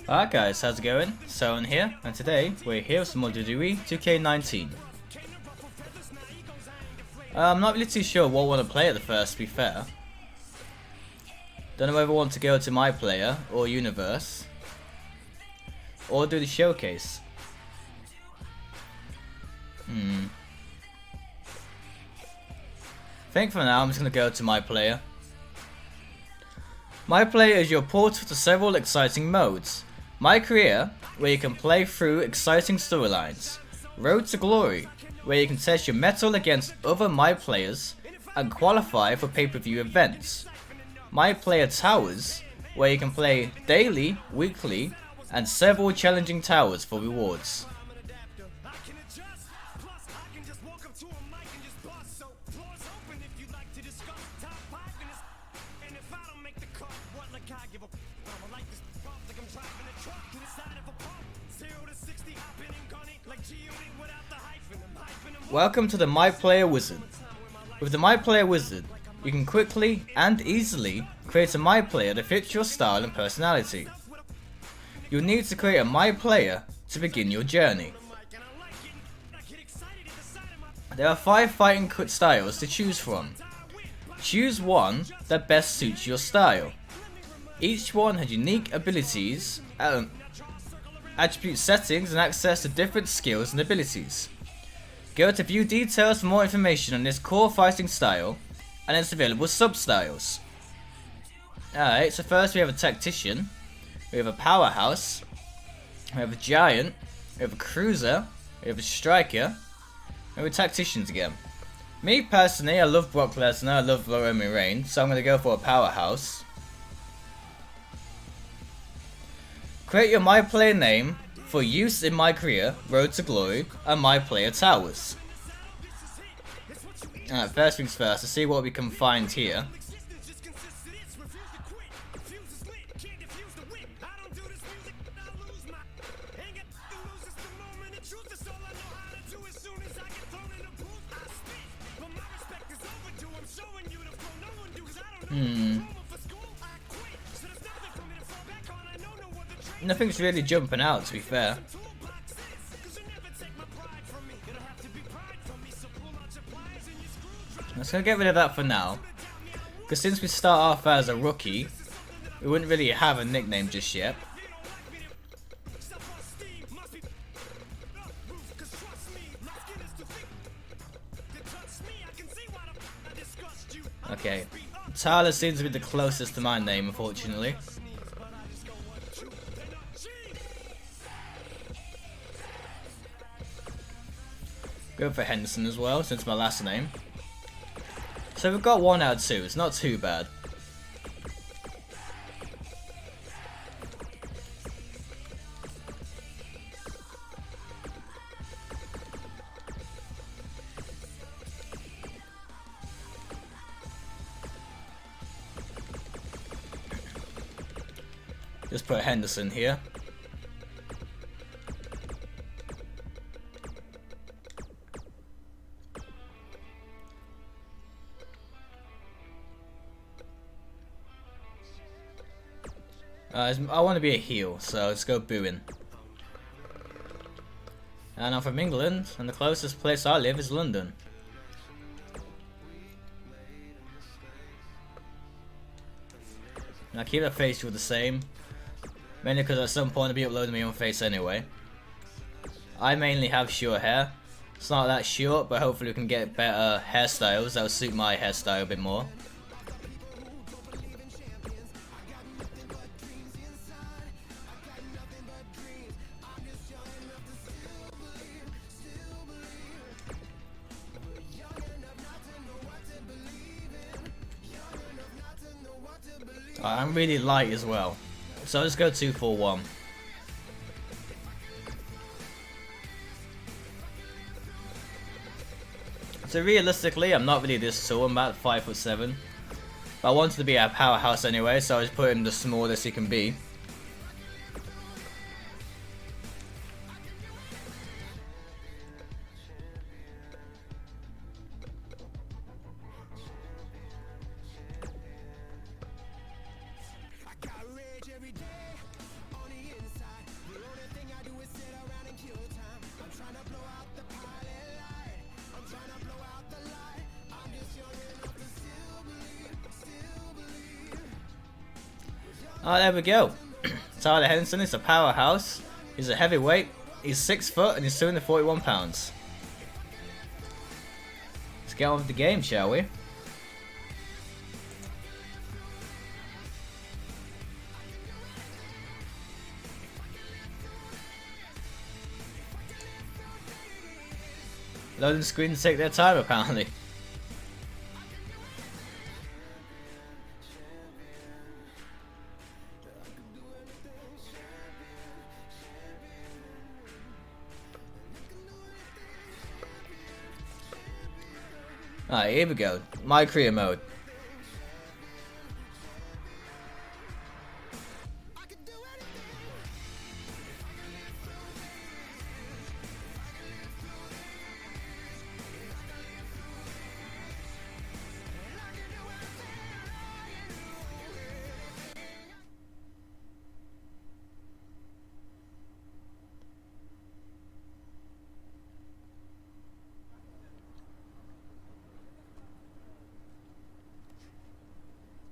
Alright guys, how's it going? Soren here, and today we're here with some more WWE 2K19. I'm not really too sure what I want to play at the first, to be fair. Don't know whether I want to go to my player, or universe, or do the showcase. I think for now I'm just going to go to my player. My player is your portal to several exciting modes. My Career, where you can play through exciting storylines. Road to Glory, where you can test your mettle against other My Players and qualify for pay-per-view events. My Player Towers, where you can play daily, weekly, and several challenging towers for rewards. Welcome to the My Player Wizard. With the My Player Wizard, you can quickly and easily create a My Player that fits your style and personality. You'll need to create a My Player to begin your journey. There are 5 fighting styles to choose from. Choose one that best suits your style. Each one has unique abilities, attribute settings, and access to different skills and abilities. Go to view details for more information on this core fighting style and its available sub-styles. Alright, so first we have a Tactician, we have a Powerhouse, we have a Giant, we have a Cruiser, we have a Striker, and we're Tacticians again. Me personally, I love Brock Lesnar, I love Roman Reigns, so I'm going to go for a Powerhouse. Create your My Player name for use in My Career, Road to Glory, and My Player Towers. Alright, first things first, let's see what we can find here. Nothing's really jumping out, to be fair. Let's go get rid of that for now. Because since we start off as a rookie, we wouldn't really have a nickname just yet. Okay. Tyler seems to be the closest to my name, unfortunately. Go for Henderson as well, since my last name. So we've got 1 out of 2, it's not too bad. Just put Henderson here. I want to be a heel, so let's go booing. And I'm from England, and the closest place I live is London. And I keep the facial the same, mainly because at some point I'll be uploading my own face anyway. I mainly have short hair. It's not that short, but hopefully we can get better hairstyles that will suit my hairstyle a bit more. I'm really light as well, so let's go 2-4-1. So realistically, I'm not really this tall, I'm about 5'7". But I wanted to be a powerhouse anyway, so I just put him the smallest he can be. Oh, there we go. Tyler Henderson is a powerhouse. He's a heavyweight. He's 6 foot and he's 241 pounds. Let's get on with the game, shall we? Loading screens take their time, apparently. Alright, here we go. My career mode.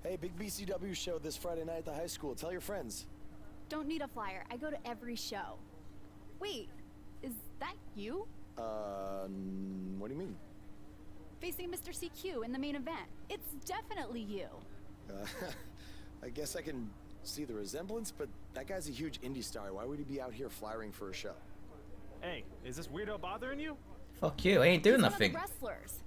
Hey, big BCW show this Friday night at the high school. Tell your friends. Don't need a flyer. I go to every show. Wait, is that you? What do you mean? Facing Mr. CQ in the main event. It's definitely you. I guess I can see the resemblance, but that guy's a huge indie star. Why would he be out here flyering for a show? Hey, is this weirdo bothering you? Fuck you, I ain't doing He's nothing. one of the wrestlers.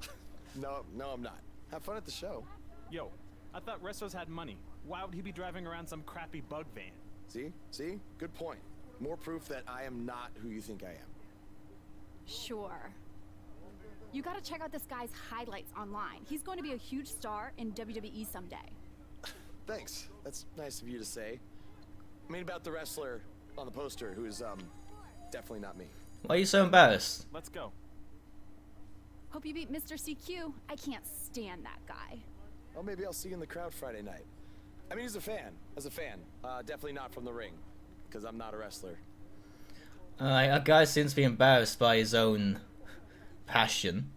No, I'm not. Have fun at the show. Yo, I thought wrestlers had money. Why would he be driving around some crappy bug van? See? Good point. More proof that I am not who you think I am. Sure. You gotta check out this guy's highlights online. He's going to be a huge star in WWE someday. Thanks. That's nice of you to say. I mean about the wrestler on the poster who's, definitely not me. Why are you so embarrassed? Let's go. Hope you beat Mr. CQ. I can't stand that guy. Well, maybe I'll see you in the crowd Friday night. I mean, as a fan. Definitely not from the ring, because I'm not a wrestler. A guy seems to be embarrassed by his own passion.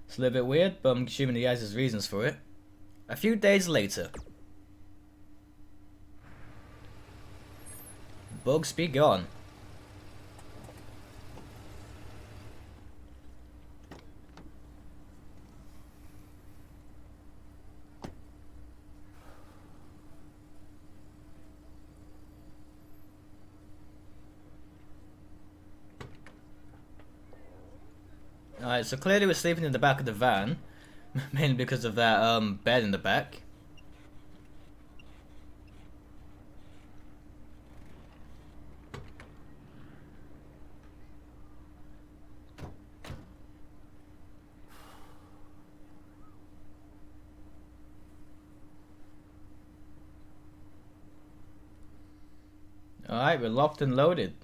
It's a little bit weird, but I'm assuming he has his reasons for it. A few days later. Bugs be gone. Alright, so clearly we're sleeping in the back of the van. Mainly because of that bed in the back. Alright, we're locked and loaded.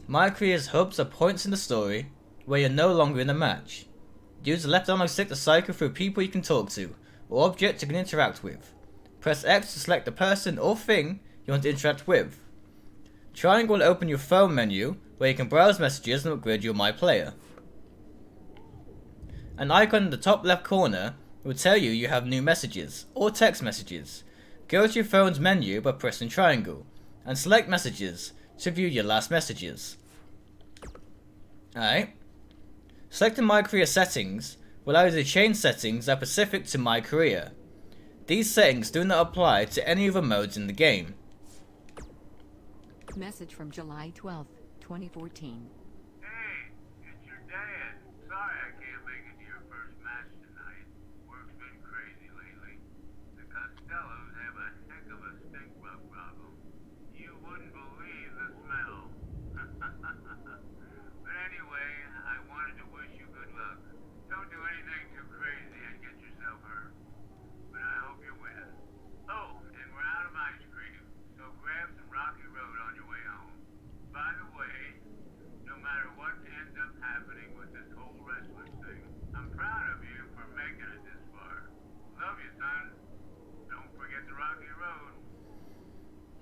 My career's hubs are points in the story where you're no longer in a match. Use the left analog stick to cycle through people you can talk to, or objects you can interact with. Press X to select the person or thing you want to interact with. Triangle will open your phone menu where you can browse messages and upgrade your My Player. An icon in the top left corner will tell you you have new messages or text messages. Go to your phone's menu by pressing triangle and select messages to view your last messages. Alright. Selecting My Career settings will allow you to change settings that are specific to My Career. These settings do not apply to any other modes in the game. Message from July 12th, 2014. Hey, it's your dad. Sorry I can't make it to your first match tonight. Work's been crazy lately. The Costellos have a heck of a stink bug problem. You wouldn't believe the smell. But anyway, I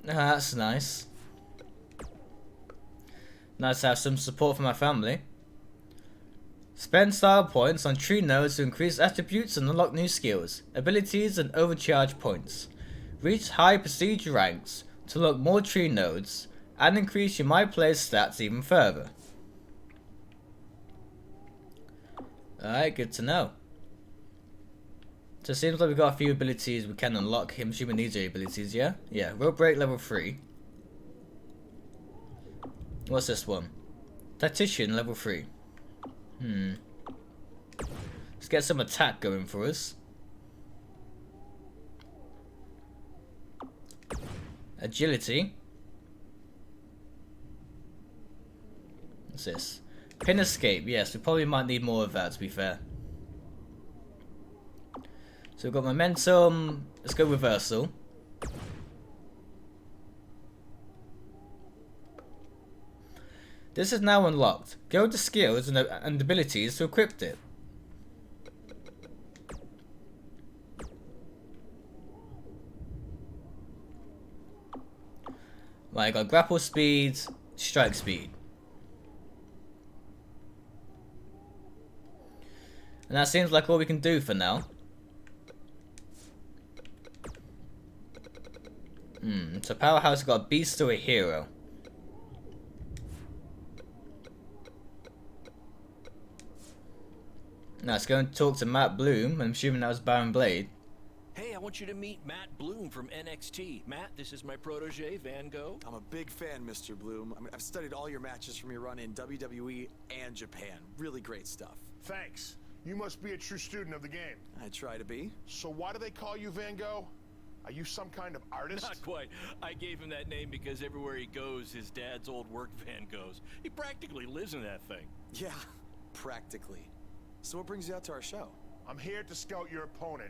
That's nice. Nice to have some support from my family. Spend style points on tree nodes to increase attributes and unlock new skills, abilities, and overcharge points. Reach high prestige ranks to unlock more tree nodes and increase your My Player's stats even further. Alright, good to know. So it seems like we've got a few abilities we can unlock. I'm assuming these are abilities, yeah? Yeah, Rope Break level 3. What's this one? Tactician level 3. Let's get some attack going for us. Agility. What's this? Pin escape. Yes, we probably might need more of that, to be fair. So we've got momentum. Let's go reversal. This is now unlocked. Go to skills and abilities to equip it. Right, I got grapple speed, strike speed. And that seems like all we can do for now. So Powerhouse got a beast or a hero. Now let's go and talk to Matt Bloom. I'm assuming that was Baron Blade. Hey, I want you to meet Matt Bloom from NXT. Matt, this is my protege, Van Gogh. I'm a big fan, Mr. Bloom. I mean, I've studied all your matches from your run in WWE and Japan. Really great stuff. Thanks. You must be a true student of the game. I try to be. So why do they call you Van Gogh? Are you some kind of artist? Not quite. I gave him that name because everywhere he goes, his dad's old work van goes. He practically lives in that thing. Yeah, practically. So what brings you out to our show? I'm here to scout your opponent,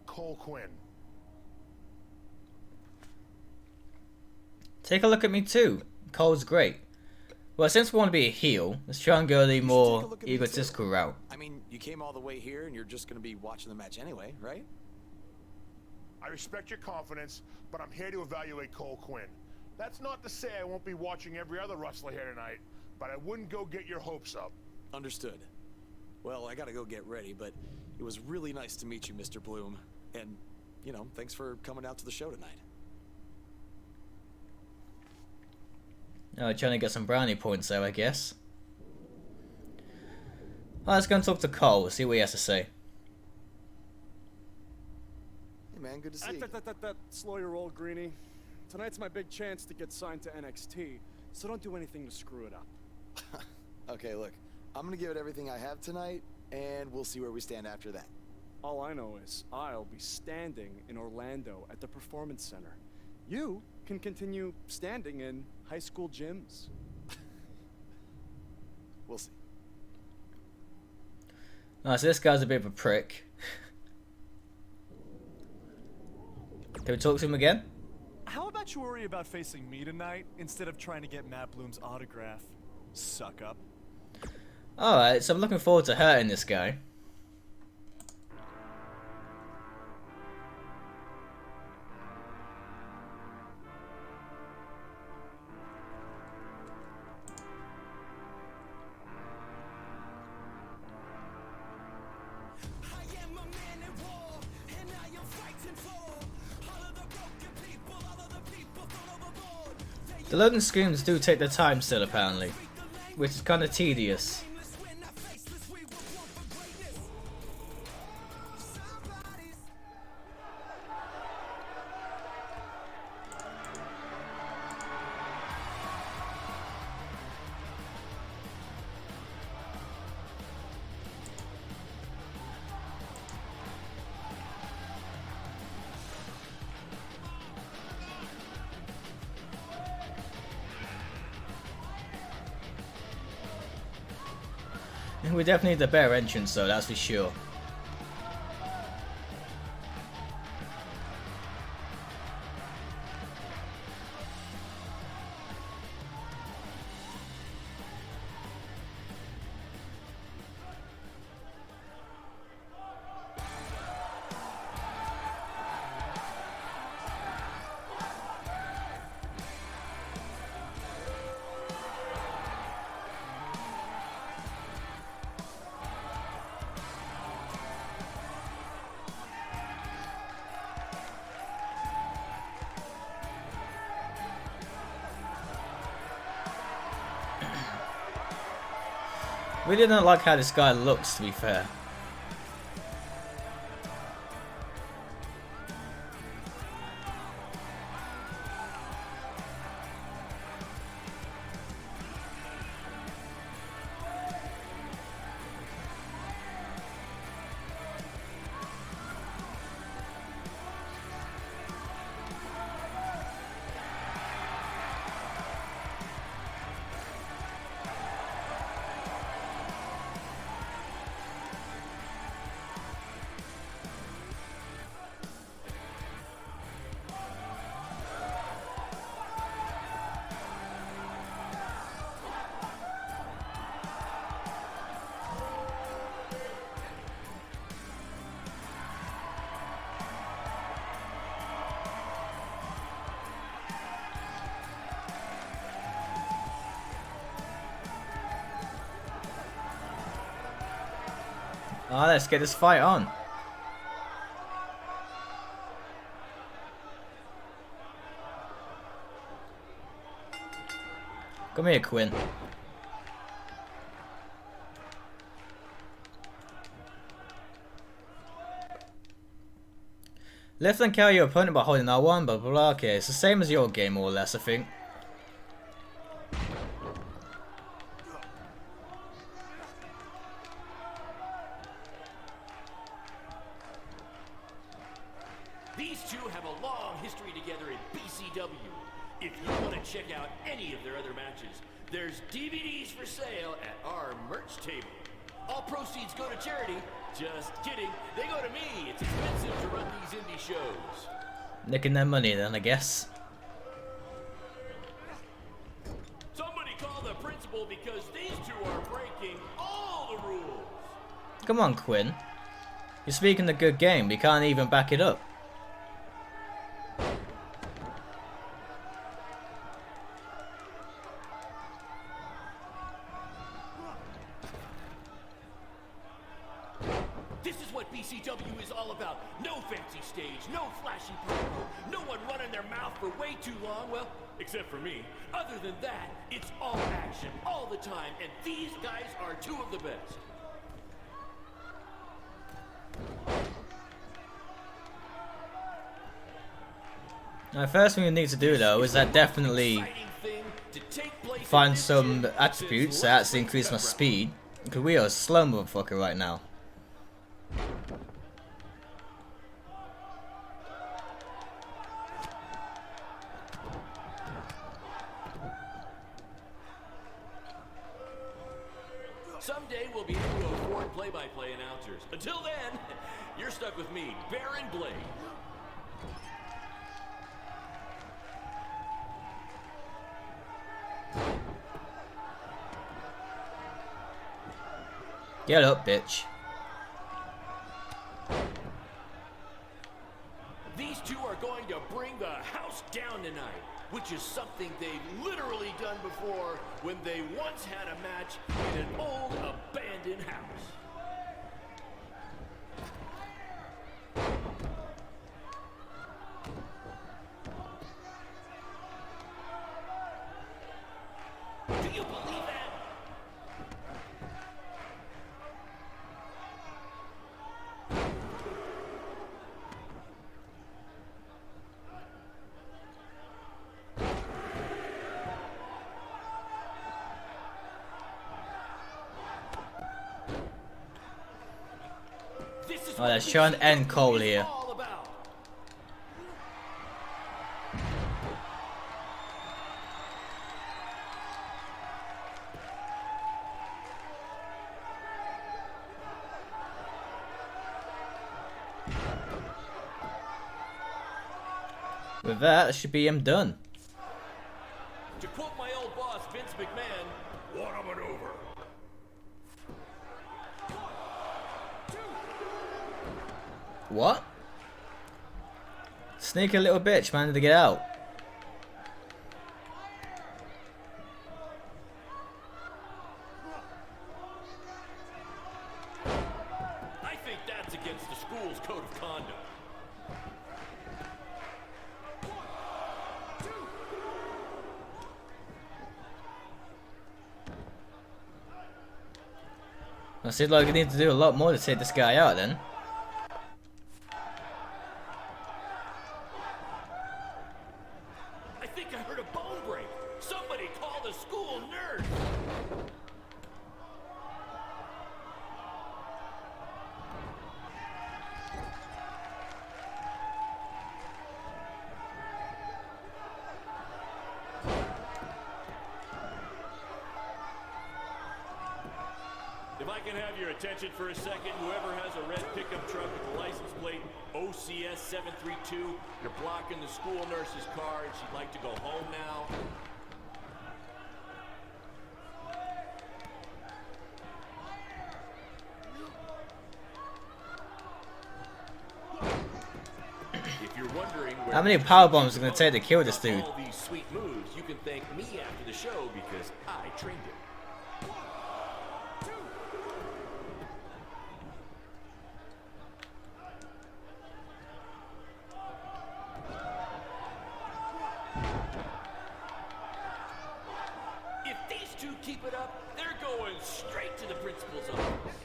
Cole Quinn. Take a look at me too. Cole's great. Well, since we want to be a heel, let's try and go the more egotistical route. I mean, you came all the way here and you're just going to be watching the match anyway, right? I respect your confidence, but I'm here to evaluate Cole Quinn. That's not to say I won't be watching every other wrestler here tonight, but I wouldn't go get your hopes up. Understood. Well, I gotta go get ready, but it was really nice to meet you, Mr. Bloom. And, you know, thanks for coming out to the show tonight. Oh, trying to get some brownie points there, I guess. Well, let's go and talk to Cole, see what he has to say. Hey, man, good to see you. Slow your roll, Greenie. Tonight's my big chance to get signed to NXT, so don't do anything to screw it up. Okay, look, I'm gonna give it everything I have tonight, and we'll see where we stand after that. All I know is I'll be standing in Orlando at the Performance Center. You can continue standing in high school gyms. We'll see. Oh, so this guy's a bit of a prick. Can we talk to him again? How about you worry about facing me tonight instead of trying to get Matt Bloom's autograph? Suck up. Alright, so I'm looking forward to hurting this guy. The loading screens do take their time still, apparently, which is kind of tedious. We definitely need the better entrance though, that's for sure. Really don't like how this guy looks, to be fair. Ah, let's get this fight on. Come here, Quinn. Left and carry your opponent by holding R1, blah blah blah. Okay, it's the same as your game, more or less, I think. These two have a long history together in BCW. If you want to check out any of their other matches, there's DVDs for sale at our merch table. All proceeds go to charity. Just kidding. They go to me. It's expensive to run these indie shows. Nicking their money then, I guess. Somebody call the principal because these two are breaking all the rules. Come on, Quinn. You're speaking a good game, but you can't even back it up. This is what BCW is all about. No fancy stage, no flashy promo, no one running their mouth for way too long, well, except for me. Other than that, it's all action, all the time, and these guys are two of the best. Now, first thing we need to do though is that definitely find some attributes that actually increase my speed, because we are a slow motherfucker right now. Someday we'll be able to afford play-by-play announcers. Until then, you're stuck with me, Baron Blade. Get up, bitch. These two are going to bring the house down tonight, which is something they've literally done before when they once had a match in an old abandoned house. Do you believe that? Oh, let's try and end Cole here. With that should be him done. To quote my old boss, Vince McMahon, what a maneuver. What? Sneaky little bitch managed to get out. I think that's against the school's code of conduct. It seems like we need to do a lot more to take this guy out then. I think I heard a bone break. Somebody call the school nurse. If I can have your attention for a second, whoever has a red pickup truck with the license plate OCS 732, you're blocking the school nurse's car and she'd like to go home now. If you're wondering where How many power bombs are going to take to kill this dude? all these sweet moves, you can thank me after the show because I trained him. If these two keep it up, they're going straight to the principal's office.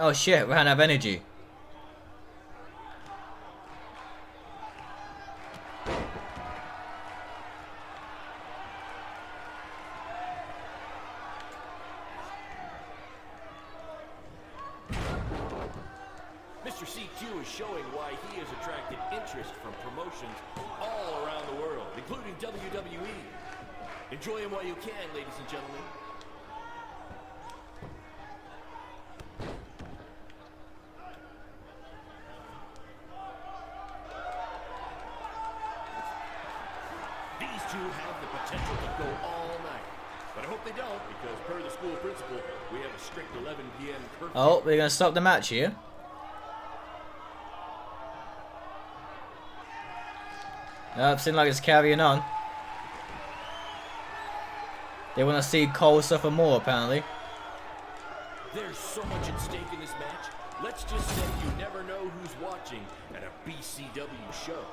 Oh shit, we ran out of energy. Mr. CQ is showing why he has attracted interest from promotions all around the world, including WWE. Enjoy him while you can, ladies and gentlemen. These two have the potential to go all night. But I hope they don't, because per the school principal, we have a strict 11 p.m. curfew. Oh, we're going to stop the match here. Seems like it's carrying on. They want to see Cole suffer more, apparently. There's so much at stake in this match. Let's just say you never know who's watching at a BCW show.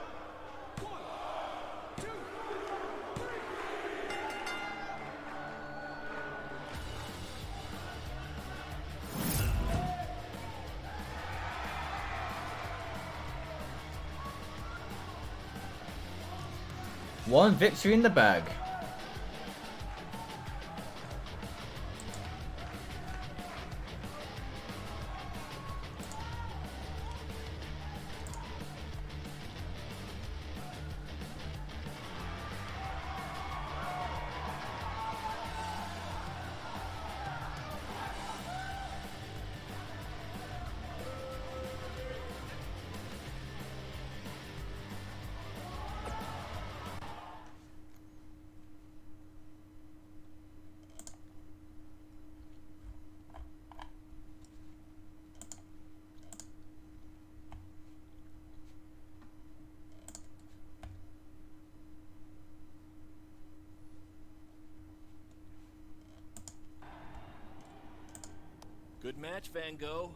One victory in the bag. Good match, Van Gogh.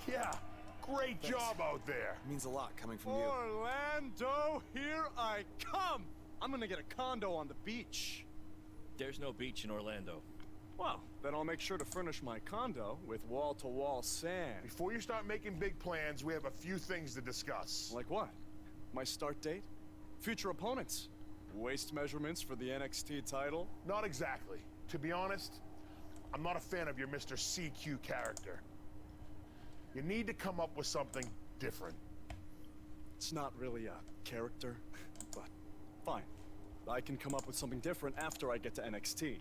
Yeah, great job out there. Means a lot coming from you. Orlando, here I come! I'm gonna get a condo on the beach. There's no beach in Orlando. Well, then I'll make sure to furnish my condo with wall-to-wall sand. Before you start making big plans, we have a few things to discuss. Like what? My start date? Future opponents? Waist measurements for the NXT title? Not exactly. To be honest, I'm not a fan of your Mr. CQ character. You need to come up with something different. It's not really a character, but fine. I can come up with something different after I get to NXT.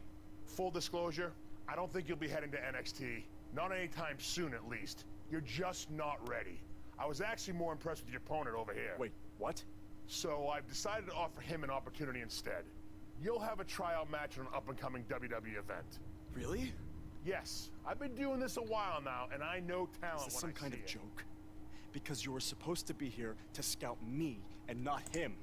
Full disclosure, I don't think you'll be heading to NXT. Not anytime soon, at least. You're just not ready. I was actually more impressed with your opponent over here. Wait, what? So I've decided to offer him an opportunity instead. You'll have a tryout match on an up-and-coming WWE event. Really? Yes, I've been doing this a while now, and I know talent Is this when some I kind see of it. joke? Because you were supposed to be here to scout me and not him.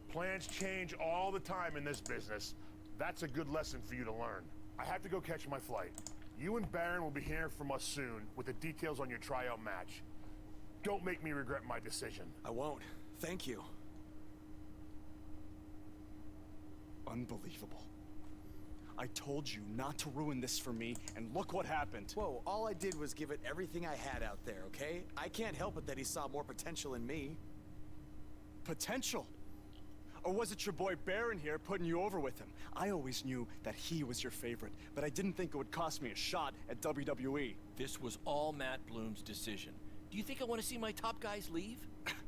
Plans change all the time in this business. That's a good lesson for you to learn. I have to go catch my flight. You and Baron will be hearing from us soon with the details on your tryout match. Don't make me regret my decision. I won't. Thank you. Unbelievable. I told you not to ruin this for me, and look what happened. Whoa, all I did was give it everything I had out there, okay? I can't help it that he saw more potential in me. Potential? Or was it your boy Baron here putting you over with him? I always knew that he was your favorite, but I didn't think it would cost me a shot at WWE. This was all Matt Bloom's decision. Do you think I want to see my top guys leave?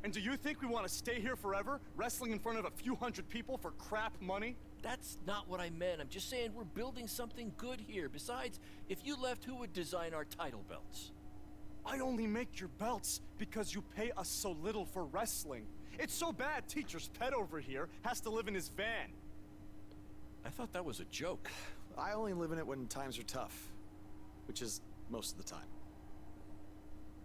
And do you think we want to stay here forever, wrestling in front of a few hundred people for crap money? That's not what I meant. I'm just saying we're building something good here. Besides, if you left, who would design our title belts? I only make your belts because you pay us so little for wrestling. It's so bad Teacher's pet over here has to live in his van. I thought that was a joke. I only live in it when times are tough, which is most of the time.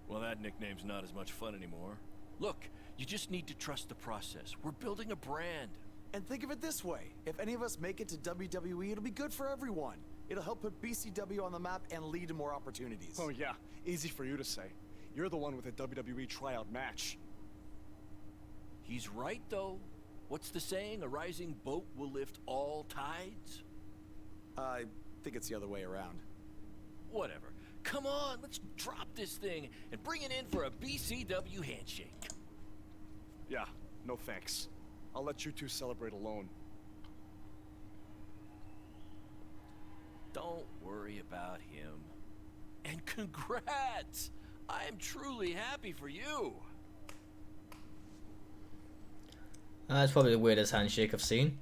Well, that nickname's not as much fun anymore. Look, you just need to trust the process. We're building a brand. And think of it this way. If any of us make it to WWE, it'll be good for everyone. It'll help put BCW on the map and lead to more opportunities. Oh yeah, easy for you to say. You're the one with a WWE tryout match. He's right, though. What's the saying? A rising boat will lift all tides? I think it's the other way around. Whatever. Come on, let's drop this thing and bring it in for a BCW handshake. Yeah, no thanks. I'll let you two celebrate alone. Don't worry about him. And congrats! I am truly happy for you. That's probably the weirdest handshake I've seen.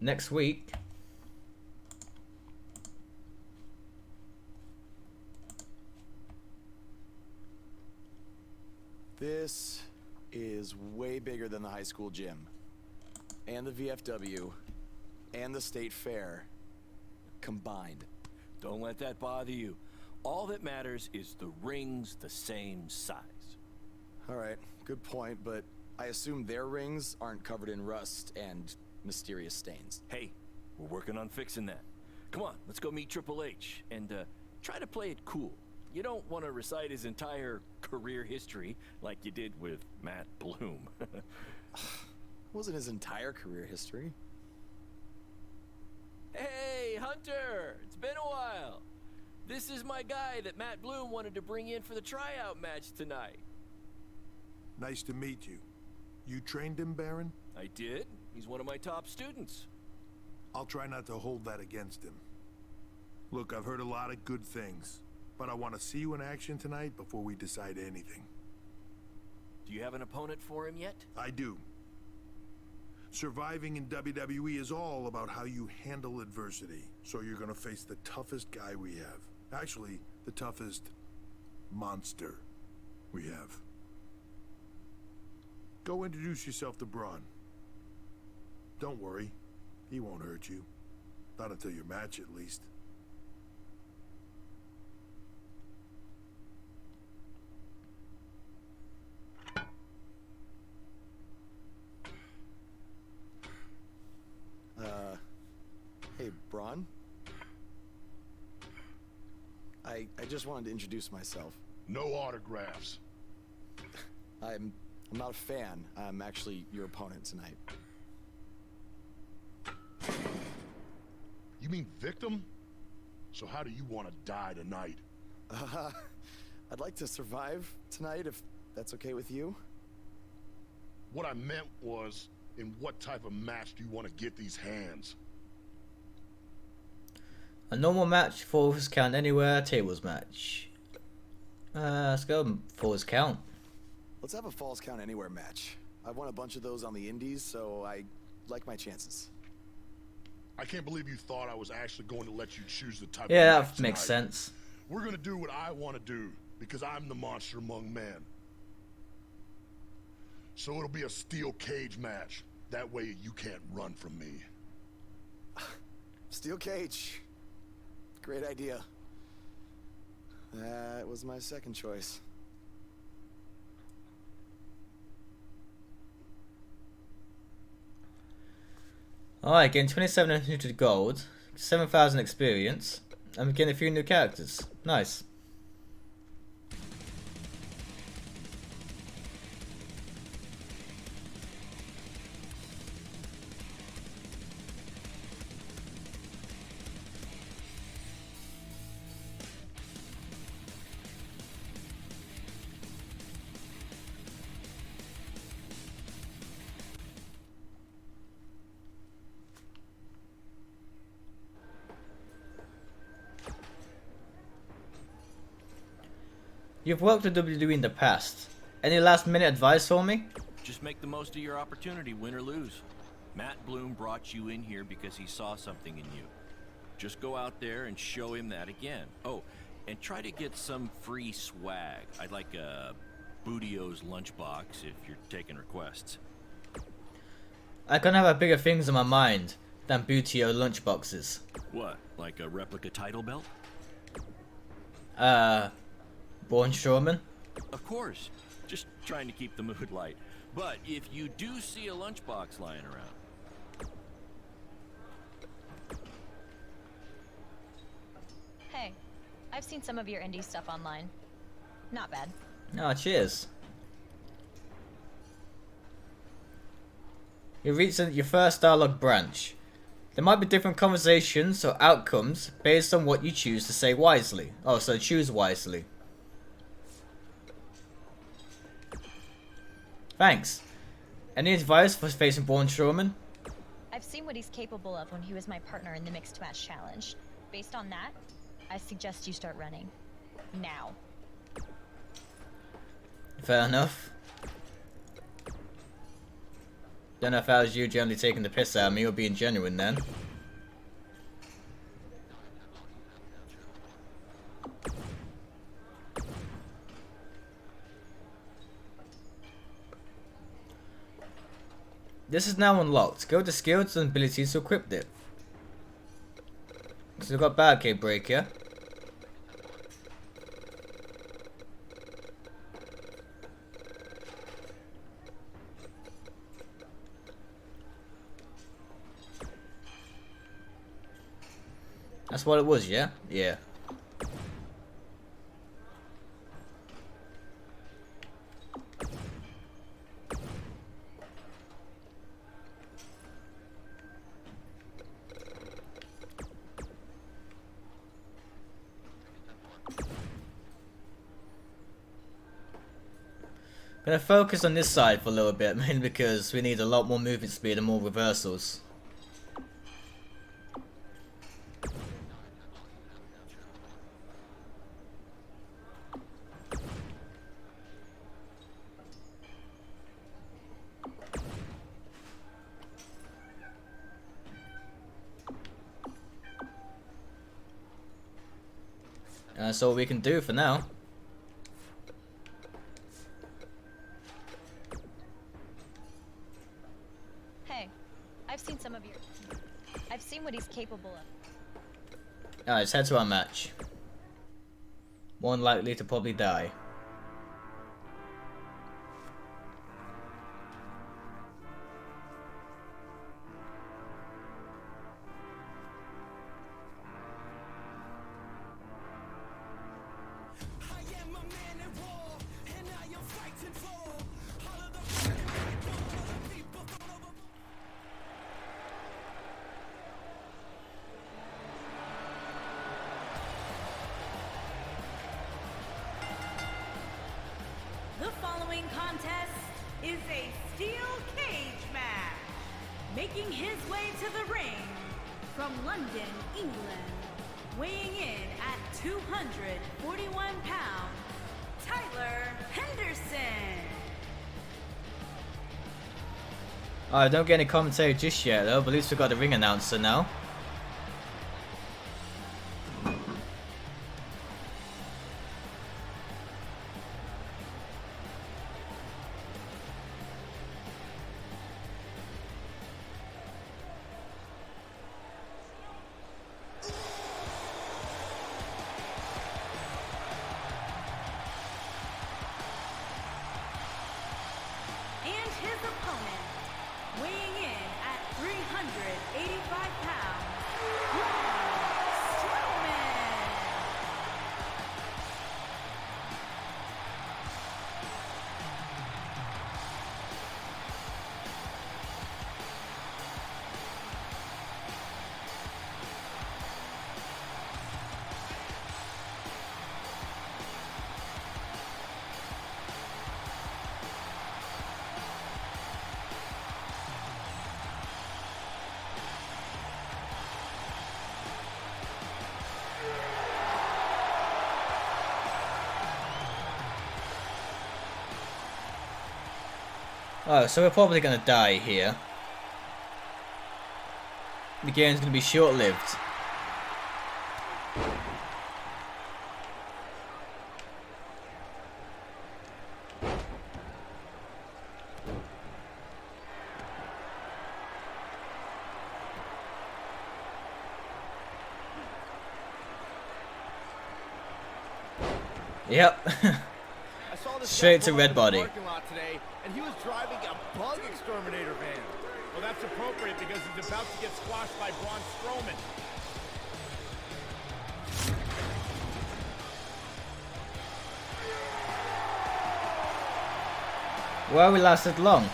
Next week, this is way bigger than the high school gym, and the VFW, and the state fair combined. Don't let that bother you. All that matters is the ring's the same size. All right, good point, but I assume their rings aren't covered in rust and mysterious stains. Hey, we're working on fixing that. Come on, let's go meet Triple H and try to play it cool. You don't want to recite his entire career history like you did with Matt Bloom. Wasn't his entire career history. Hey, Hunter! It's been a while. This is my guy that Matt Bloom wanted to bring in for the tryout match tonight. Nice to meet you. You trained him, Baron? I did. He's one of my top students. I'll try not to hold that against him. Look, I've heard a lot of good things, but I want to see you in action tonight before we decide anything. Do you have an opponent for him yet? I do. Surviving in WWE is all about how you handle adversity. So you're gonna face the toughest guy we have. Actually, the toughest monster we have. Go introduce yourself to Braun. Don't worry, he won't hurt you. Not until your match, at least. Hey, Braun? I just wanted to introduce myself. No autographs. I'm not a fan. I'm actually your opponent tonight. You mean victim? So how do you want to die tonight? I'd like to survive tonight if that's okay with you. What I meant was, in what type of match do you want to get these hands? a normal match, falls count anywhere, tables match. Let's go falls count. Let's have a Falls Count Anywhere match. I've won a bunch of those on the indies, so I like my chances. I can't believe you thought I was actually going to let you choose the type Yeah, of match that makes tonight. sense. We're gonna do what I want to do, because I'm the monster among men. So it'll be a steel cage match. That way you can't run from me. Steel cage. Great idea. That was my second choice. Alright, getting 2,700 gold, 7,000 experience, and we're getting a few new characters. Nice. You've worked with WWE in the past. Any last minute advice for me? Just make the most of your opportunity, win or lose. Matt Bloom brought you in here because he saw something in you. Just go out there and show him that again. Oh, and try to get some free swag. I'd like a Bootio's lunchbox if you're taking requests. I can have bigger things in my mind than Bootio lunchboxes. What, like a replica title belt? Braun Strowman? Of course. Just trying to keep the mood light. But if you do see a lunchbox lying around... Hey, I've seen some of your indie stuff online. Not bad. Oh, cheers. You reached your first dialogue branch. There might be different conversations or outcomes based on what you choose to say wisely. Oh, so choose wisely. Thanks. Any advice for facing Braun Strowman? I've seen what he's capable of when he was my partner in the Mixed Match Challenge. Based on that, I suggest you start running. Now. Fair enough. Don't know if that was you generally taking the piss out of me or being genuine then. This is now unlocked. Go to skills and abilities to equip it. So we've got Barricade Breaker. That's what it was, yeah? Yeah. Gonna focus on this side for a little bit, mainly because we need a lot more movement speed and more reversals. That's all we can do for now. Hey, I've seen some of your... I've seen what he's capable of. Alright, let's head to our match. More than likely to probably die. The following contest is a steel cage match. Making his way to the ring from London, England, weighing in at 241 pounds, Tyler Henderson. Alright, don't get any commentary just yet though, but at least we got the ring announcer now. his opponent, weighing in at 385 pounds, Braun Strowman. Oh, so we're probably gonna die here. The game's gonna be short-lived. Yep. Straight to red body. Today, and he was driving a bug exterminator van. Well, that's appropriate because he's about to get squashed by Braun Strowman. Well, we lasted long.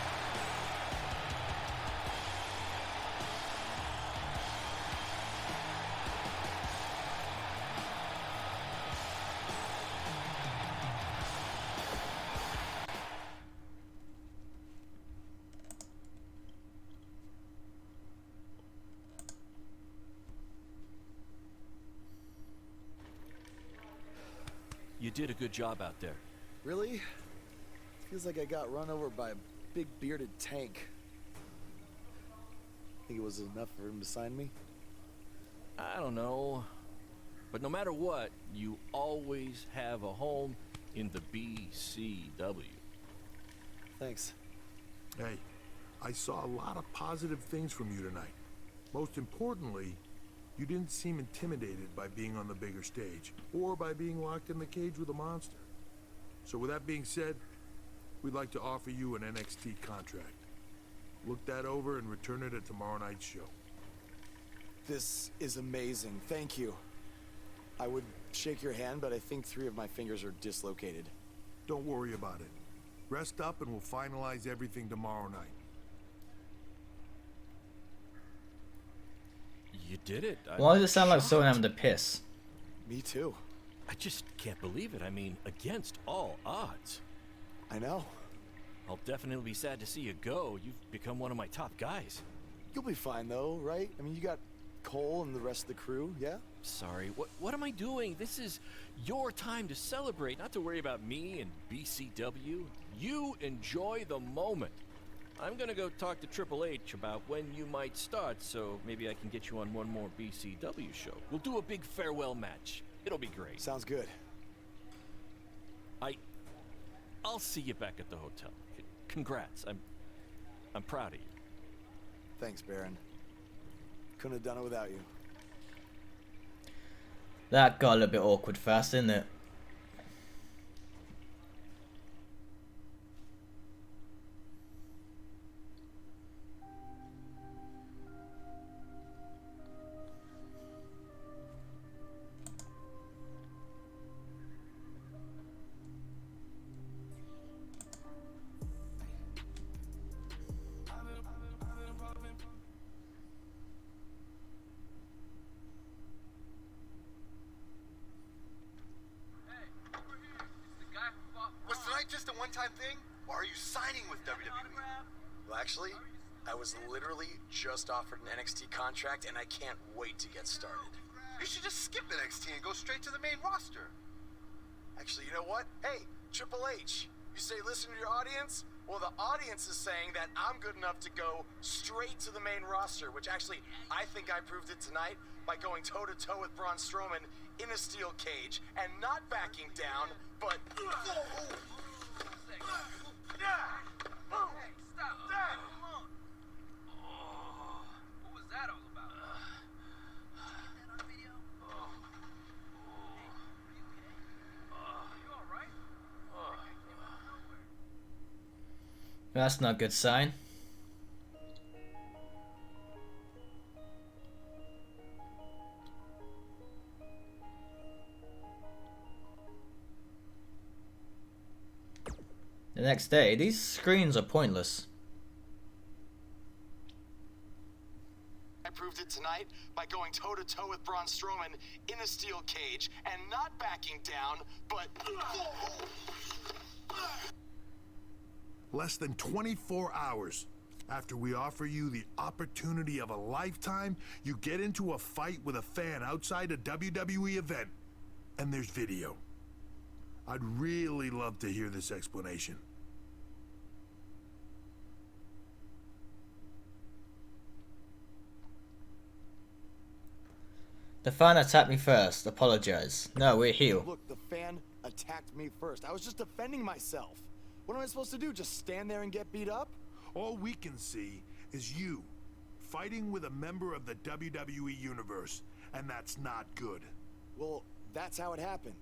You did a good job out there. Really? Feels like I got run over by a big bearded tank. Think it was enough for him to sign me? I don't know. But no matter what, you always have a home in the BCW. Thanks. Hey, I saw a lot of positive things from you tonight. Most importantly, you didn't seem intimidated by being on the bigger stage, or by being locked in the cage with a monster. So with that being said, we'd like to offer you an NXT contract. Look that over and return it at tomorrow night's show. This is amazing. Thank you. I would shake your hand, but I think 3 of my fingers are dislocated. Don't worry about it. Rest up and we'll finalize everything tomorrow night. You did it. Why does it sound like someone having to piss? Me too. I just can't believe it. I mean, against all odds. I know. I'll definitely be sad to see you go. You've become one of my top guys. You'll be fine though, right? I mean, you got Cole and the rest of the crew, yeah? Sorry, what am I doing? This is your time to celebrate, not to worry about me and BCW. You enjoy the moment. I'm gonna go talk to Triple H about when you might start, so maybe I can get you on one more BCW show. We'll do a big farewell match. It'll be great. Sounds good. I'll see you back at the hotel. Congrats. I'm proud of you. Thanks, Baron. Couldn't have done it without you. That got a little bit awkward fast, didn't it? Just a one-time thing, or are you signing with WWE? Well, actually, I was literally just offered an NXT contract, and I can't wait to get started. You should just skip NXT and go straight to the main roster. Actually, you know what? Hey, Triple H, you say listen to your audience? Well, the audience is saying that I'm good enough to go straight to the main roster, which actually, I think I proved it tonight by going toe-to-toe with Braun Strowman in a steel cage and not backing down, but... Hey, stop. Dad. Come on. What was that all about? Did you get that on video? Hey, are you okay? Are you all right? That's not a good sign. The next day, these screens are pointless. I proved it tonight by going toe-to-toe with Braun Strowman in a steel cage and not backing down, but... Less than 24 hours after we offer you the opportunity of a lifetime, you get into a fight with a fan outside a WWE event, and there's video. I'd really love to hear this explanation. The fan attacked me first. Apologize. No, we're heel. Look, the fan attacked me first. I was just defending myself. What am I supposed to do? Just stand there and get beat up? All we can see is you fighting with a member of the WWE Universe, and that's not good. Well, that's how it happened.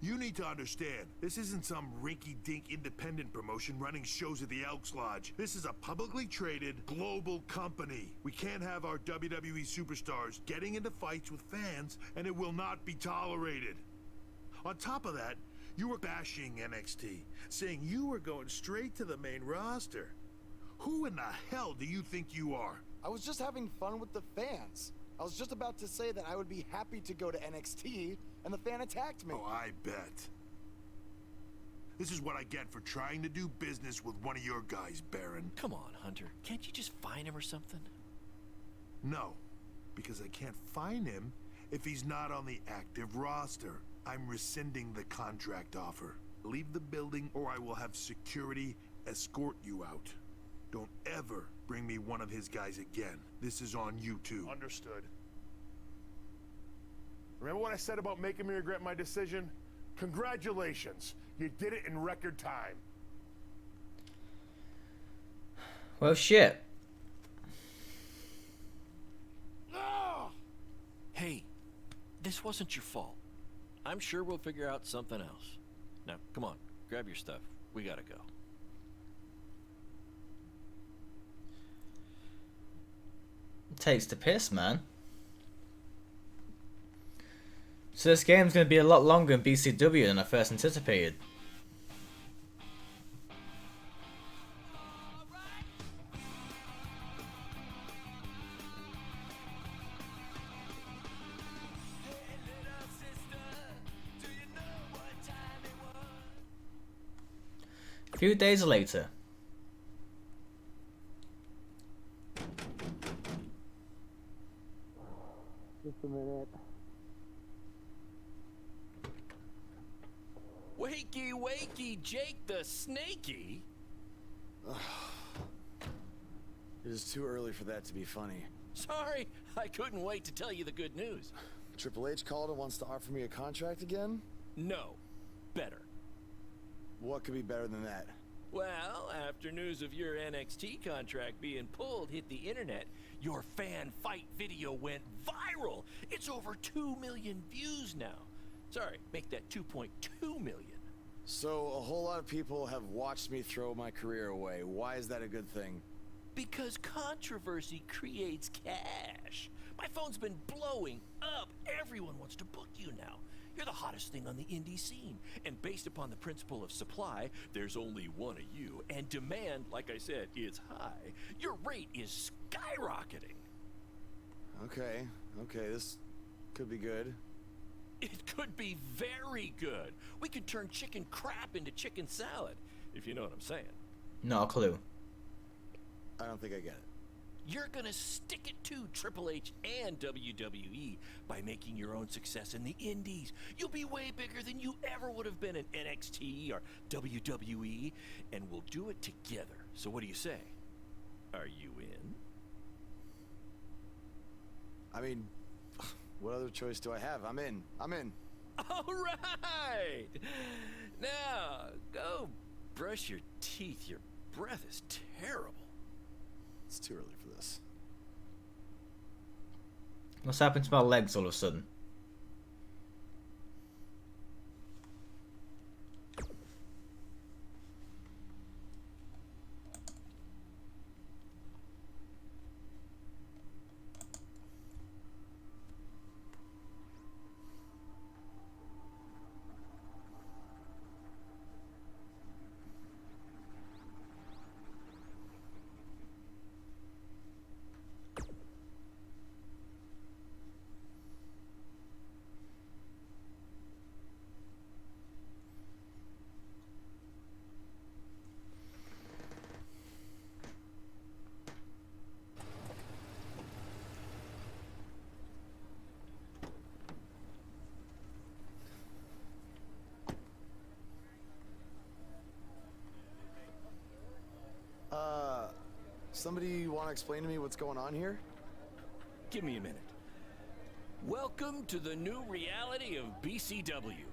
You need to understand, this isn't some rinky-dink independent promotion running shows at the Elks Lodge. This is a publicly traded global company. We can't have our WWE superstars getting into fights with fans, and it will not be tolerated. On top of that, you were bashing NXT, saying you were going straight to the main roster. Who in the hell do you think you are? I was just having fun with the fans. I was just about to say that I would be happy to go to NXT, and the fan attacked me. Oh, I bet. This is what I get for trying to do business with one of your guys, Baron. Come on, Hunter. Can't you just find him or something? No, because I can't find him if he's not on the active roster. I'm rescinding the contract offer. Leave the building or I will have security escort you out. Don't ever bring me one of his guys again. This is on you too. Understood. Remember what I said about making me regret my decision? Congratulations. You did it in record time. Well, shit. Hey, this wasn't your fault. I'm sure we'll figure out something else. Now, come on, grab your stuff. We gotta go. Takes the piss, man. So this game's going to be a lot longer in BCW than I first anticipated. A few days later. Just a minute. Wakey, wakey, Jake the Snakey. It is too early for that to be funny. Sorry, I couldn't wait to tell you the good news. Triple H called and wants to offer me a contract again? No, better. What could be better than that? Well, after news of your NXT contract being pulled hit the internet, your fan fight video went viral. It's over 2 million views now. Sorry, make that 2.2 million. So a whole lot of people have watched me throw my career away. Why is that a good thing? Because controversy creates cash. My phone's been blowing up. Everyone wants to book you now. You're the hottest thing on the indie scene. And based upon the principle of supply, there's only one of you. And demand, like I said, is high. Your rate is skyrocketing. Okay, this could be good. It could be very good. We could turn chicken crap into chicken salad, if you know what I'm saying. Not a clue. I don't think I get it. You're gonna stick it to Triple H and WWE by making your own success in the indies. You'll be way bigger than you ever would have been in NXT or WWE, and we'll do it together. So what do you say? Are you in? I mean, what other choice do I have? I'm in. All right! Now, go brush your teeth. Your breath is terrible. It's too early for this. What's happened to my legs all of a sudden? somebody want to explain to me what's going on here? Give me a minute. Welcome to the new reality of BCW.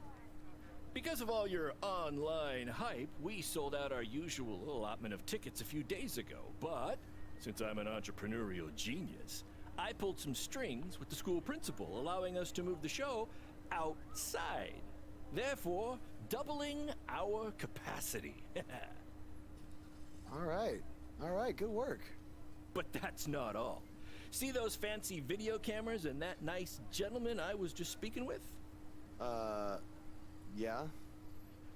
Because of all your online hype, we sold out our usual allotment of tickets a few days ago. But since I'm an entrepreneurial genius, I pulled some strings with the school principal, allowing us to move the show outside, therefore doubling our capacity. All right, good work. But that's not all. See those fancy video cameras and that nice gentleman I was just speaking with? Yeah?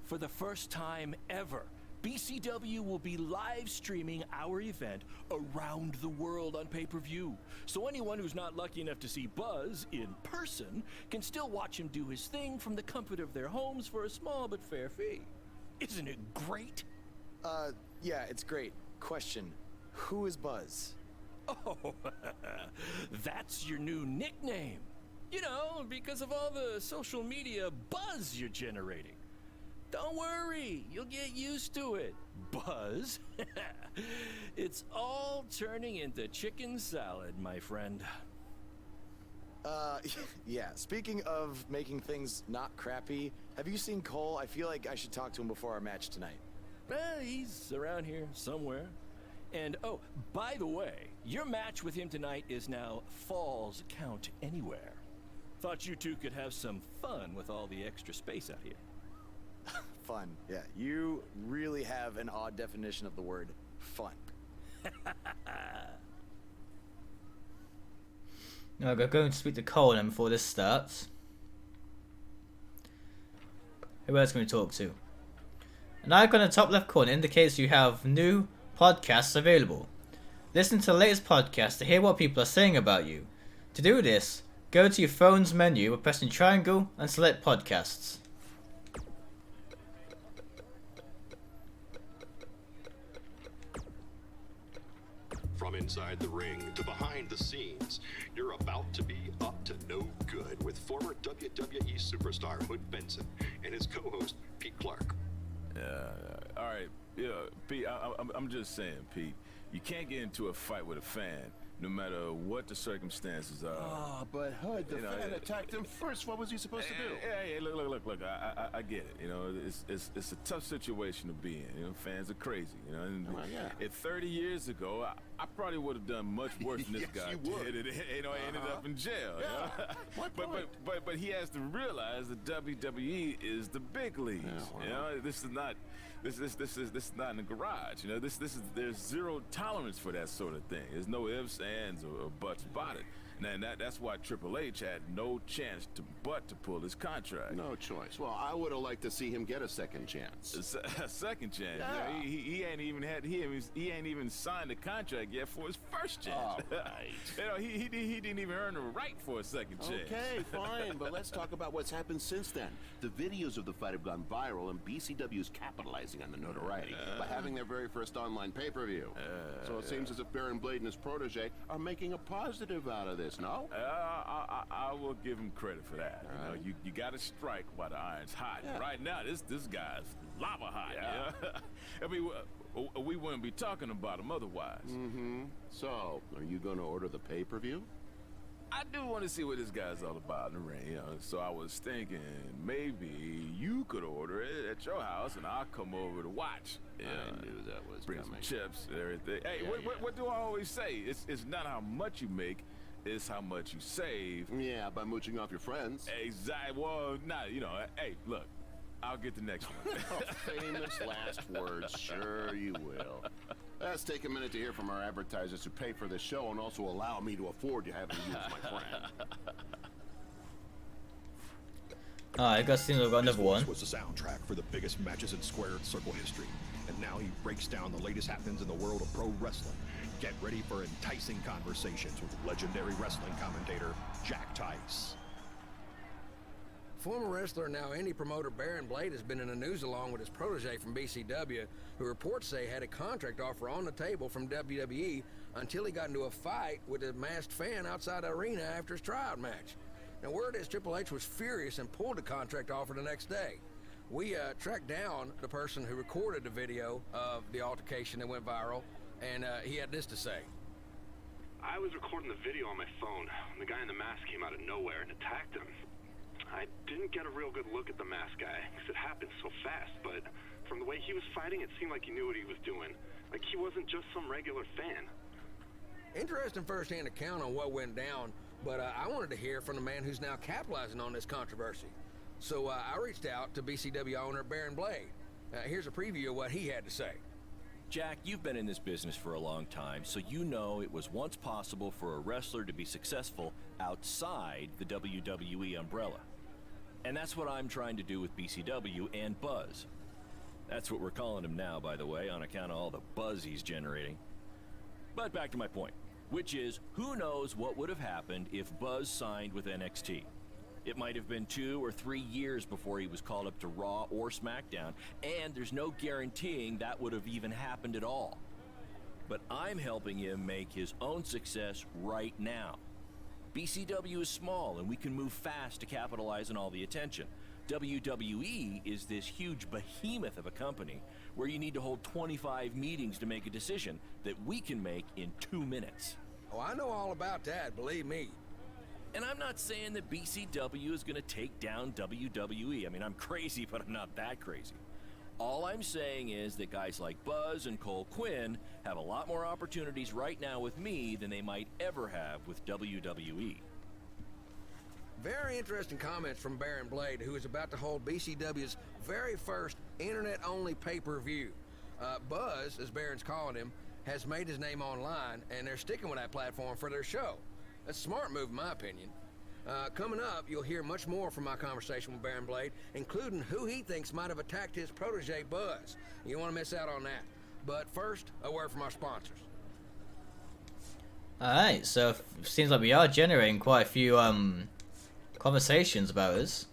For the first time ever, BCW will be live streaming our event around the world on pay-per-view. So anyone who's not lucky enough to see Buzz in person can still watch him do his thing from the comfort of their homes for a small but fair fee. Isn't it great? Yeah, it's great. Question, who is Buzz? Oh, that's your new nickname. You know, because of all the social media buzz you're generating. Don't worry, you'll get used to it. Buzz? It's all turning into chicken salad, my friend. Yeah, speaking of making things not crappy, have you seen Cole? I feel like I should talk to him before our match tonight. He's around here somewhere. And oh, by the way, your match with him tonight is now Falls Count Anywhere. Thought you two could have some fun with all the extra space out here. Fun, yeah. You really have an odd definition of the word fun. Now I'm going to speak to Cole then before this starts. Who else can we talk to? An icon in the top left corner indicates you have new podcasts available. Listen to the latest podcast to hear what people are saying about you. To do this, go to your phone's menu by pressing triangle and select podcasts. From inside the ring to behind the scenes, you're about to be up to no good with former WWE superstar Hood Benson and his co-host Pete Clark. All right, yeah, Pete, I'm just saying, Pete, you can't get into a fight with a fan, no matter what the circumstances are. Oh, but Hood, the fan attacked him first. What was he supposed to do? Yeah, look, I get it. You know, it's a tough situation to be in. You know, fans are crazy. You know, and 30 years ago, I probably would have done much worse than this guy did. You know, I ended up in jail. Yeah. You know? but he has to realize that WWE is the big leagues. You know, this is not in the garage. You know, there's zero tolerance for that sort of thing. There's no ifs, ands, or buts about it. And that's why Triple H had no chance to pull his contract. No choice. Well, I would have liked to see him get a second chance. A second chance? Yeah. He ain't even signed a contract yet for his first chance. Oh, right. You know, he didn't even earn the right for a second chance. Okay, fine, but let's talk about what's happened since then. The videos of the fight have gone viral, and BCW is capitalizing on the notoriety by having their very first online pay-per-view. So it seems as if Baron Blade and his protege are making a positive out of this. No? I will give him credit for that. Right. You know, you got to strike while the iron's hot. Yeah. Right now, this guy's lava hot. Yeah. I mean, we wouldn't be talking about him otherwise. Mm-hmm. So, are you going to order the pay-per-view? I do want to see what this guy's all about in the ring, you know. So I was thinking maybe you could order it at your house, and I'll come over to watch. Yeah, I knew that was bring coming. Some chips and everything. Hey, what do I always say? It's not how much you make. Is how much you save. Yeah, by mooching off your friends. Exactly. Well, you know, hey, look, I'll get the next one. Famous last words. Sure you will. Let's take a minute to hear from our advertisers who pay for this show and also allow me to afford to have them use my friend. I got another one. This was the soundtrack for the biggest matches in Squared Circle history. And now he breaks down the latest happenings in the world of pro wrestling. Get ready for enticing conversations with legendary wrestling commentator Jack Tice. Former wrestler, now indie promoter Baron Blade has been in the news along with his protege from BCW, who reports say had a contract offer on the table from WWE until he got into a fight with a masked fan outside the arena after his tryout match. Now, word is Triple H was furious and pulled the contract offer the next day. We tracked down the person who recorded the video of the altercation that went viral, and he had this to say. I was recording the video on my phone when the guy in the mask came out of nowhere and attacked him. I didn't get a real good look at the mask guy because it happened so fast, but from the way he was fighting, it seemed like he knew what he was doing. Like he wasn't just some regular fan. Interesting first-hand account on what went down, but I wanted to hear from the man who's now capitalizing on this controversy. So I reached out to BCW owner Baron Blade. Here's a preview of what he had to say. Jack, you've been in this business for a long time, so you know it was once possible for a wrestler to be successful outside the WWE umbrella. And that's what I'm trying to do with BCW and Buzz. That's what we're calling him now, by the way, on account of all the buzz he's generating. But back to my point, which is, who knows what would have happened if Buzz signed with NXT? It might have been 2 or 3 years before he was called up to Raw or SmackDown, and there's no guaranteeing that would have even happened at all. But I'm helping him make his own success right now. BCW is small, and we can move fast to capitalize on all the attention. WWE is this huge behemoth of a company where you need to hold 25 meetings to make a decision that we can make in 2 minutes. Oh, I know all about that, believe me. And I'm not saying that BCW is going to take down WWE. I mean, I'm crazy, but I'm not that crazy. All I'm saying is that guys like Buzz and Cole Quinn have a lot more opportunities right now with me than they might ever have with WWE. Very interesting comments from Baron Blade, who is about to hold BCW's very first internet-only pay-per-view. Buzz, as Baron's calling him, has made his name online, and they're sticking with that platform for their show. That's a smart move, in my opinion. Coming up, you'll hear much more from my conversation with Baron Blade, including who he thinks might have attacked his protege, Buzz. You don't want to miss out on that. But first, a word from our sponsors. Alright, so it seems like we are generating quite a few conversations about us.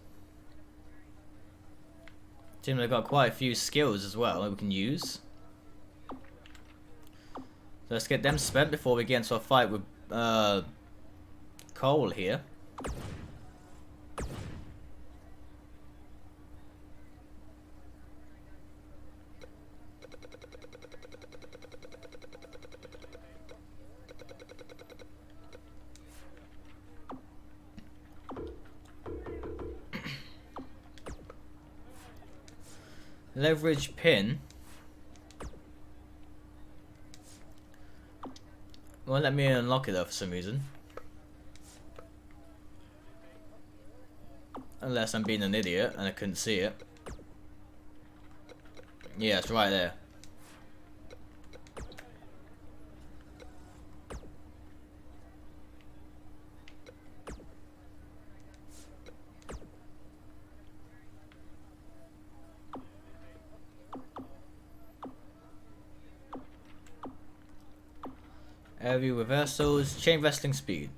Seems like we've got quite a few skills as well that we can use. So let's get them spent before we get into a fight with Cole here. Leverage pin. Won't let me unlock it though for some reason. Unless I'm being an idiot and I couldn't see it. Yeah, it's right there. Heavy reversals, chain wrestling speed.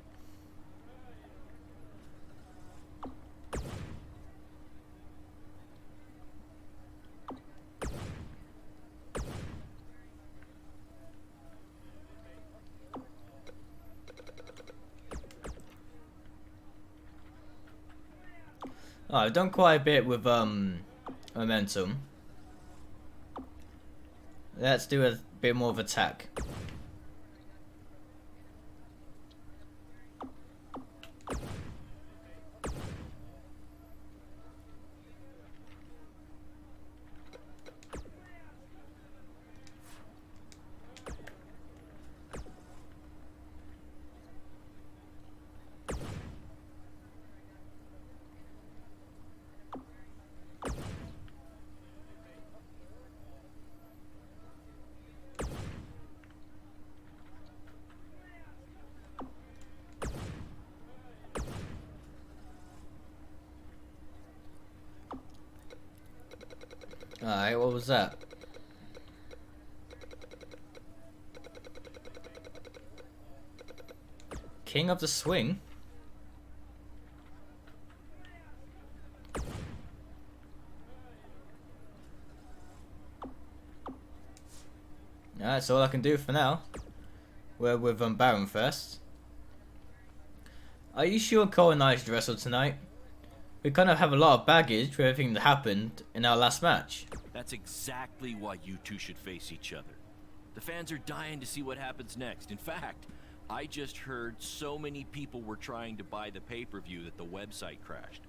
Oh, I've done quite a bit with momentum. Let's do a bit more of attack. Alright, what was that? King of the Swing? That's all I can do for now. We're with Baron first. Are you sure Cole and I should wrestle tonight? We kind of have a lot of baggage for everything that happened in our last match. That's exactly why you two should face each other. The fans are dying to see what happens next. In fact, I just heard so many people were trying to buy the pay-per-view that the website crashed.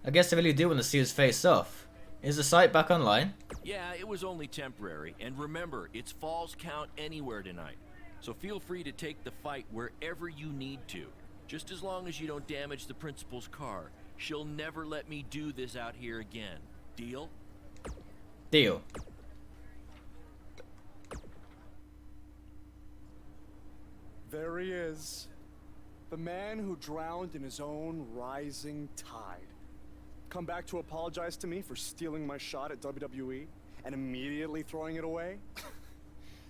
I guess they really do want to see us face off. Is the site back online? Yeah, it was only temporary. And remember, it's Falls Count Anywhere tonight. So feel free to take the fight wherever you need to. Just as long as you don't damage the principal's car. She'll never let me do this out here again. Deal? Deal. There he is. The man who drowned in his own rising tide. Come back to apologize to me for stealing my shot at WWE and immediately throwing it away?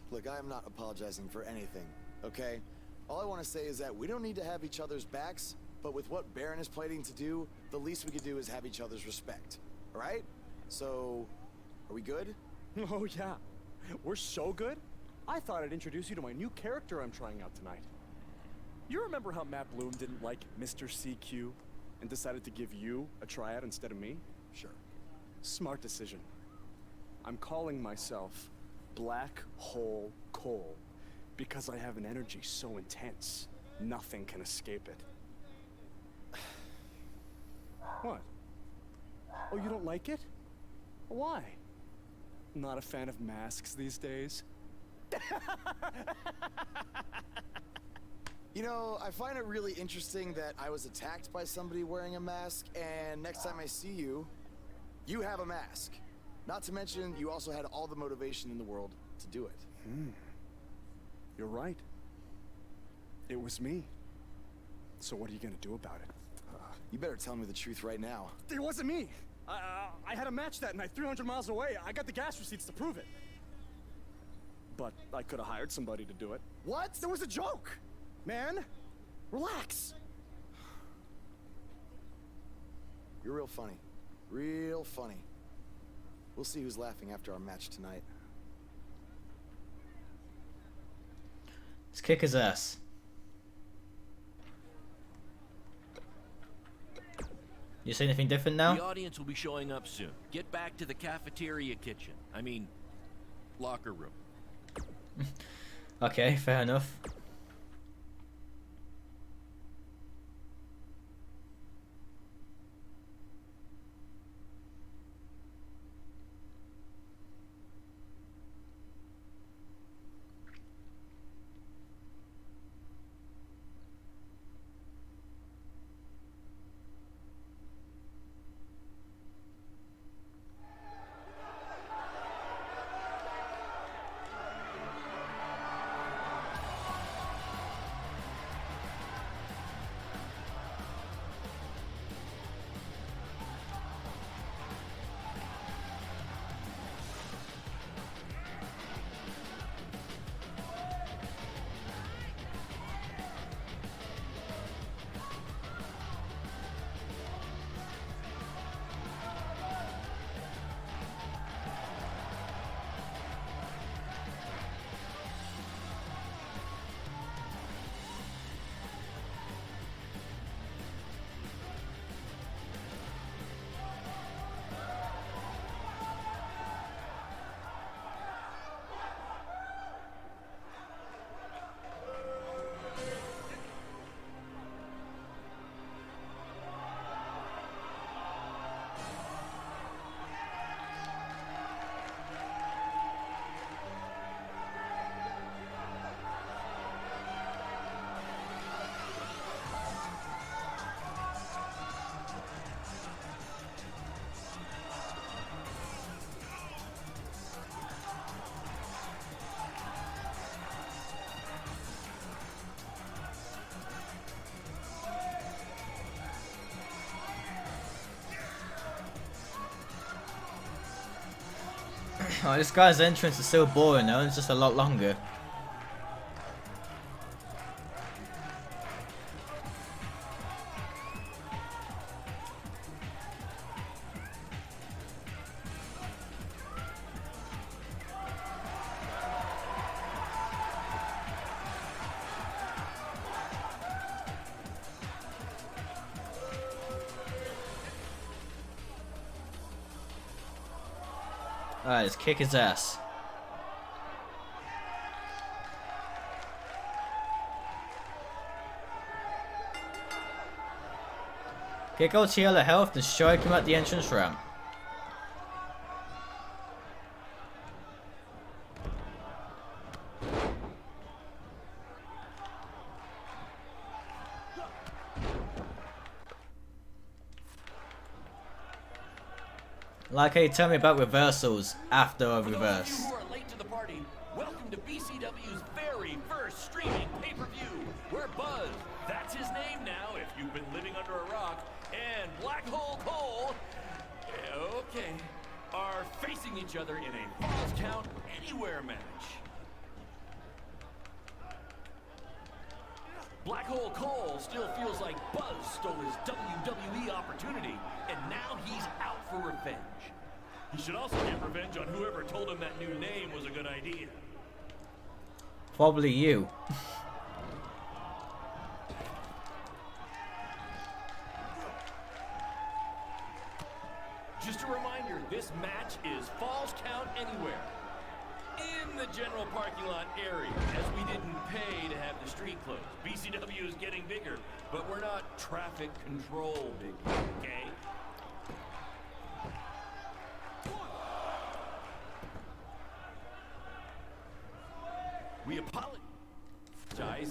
Look, I am not apologizing for anything, okay? All I want to say is that we don't need to have each other's backs, but with what Baron is planning to do, the least we could do is have each other's respect, all right? So, are we good? Oh yeah, we're so good. I thought I'd introduce you to my new character I'm trying out tonight. You remember how Matt Bloom didn't like Mr. CQ and decided to give you a tryout instead of me? Sure. Smart decision. I'm calling myself Black Hole Cole because I have an energy so intense, nothing can escape it. What? Oh, you don't like it? Why? Not a fan of masks these days? You know, I find it really interesting that I was attacked by somebody wearing a mask, and next time I see you, you have a mask. Not to mention, you also had all the motivation in the world to do it. You're right. It was me. So what are you gonna do about it? You better tell me the truth right now. It wasn't me! I had a match that night 300 miles away. I got the gas receipts to prove it. But I could have hired somebody to do it. What? There was a joke! Man, relax. You're real funny. Real funny. We'll see who's laughing after our match tonight. Let's kick his ass. You see anything different now? The audience will be showing up soon. Get back to the cafeteria kitchen. I mean, locker room. Okay, fair enough. Oh, this guy's entrance is so boring now, it's just a lot longer. Alright, let's kick his ass. Get gold to yellow health and strike him at the entrance ramp. Like how you tell me about reversals after a reverse. For those of you who are late to the party, welcome to BCW's very first streaming pay-per-view, where Buzz, that's his name now if you've been living under a rock, and Black Hole Cole, okay, are facing each other in a Falls Count Anywhere match. Black Hole Cole still feels like Buzz stole his WWE opportunity, and now he's out for revenge. He should also get revenge on whoever told him that new name was a good idea. Probably you. Just a reminder, this match is Falls Count Anywhere. In the general parking lot area, as we didn't pay to have the street closed. BCW is getting bigger, but we're not traffic control big, okay? We apologize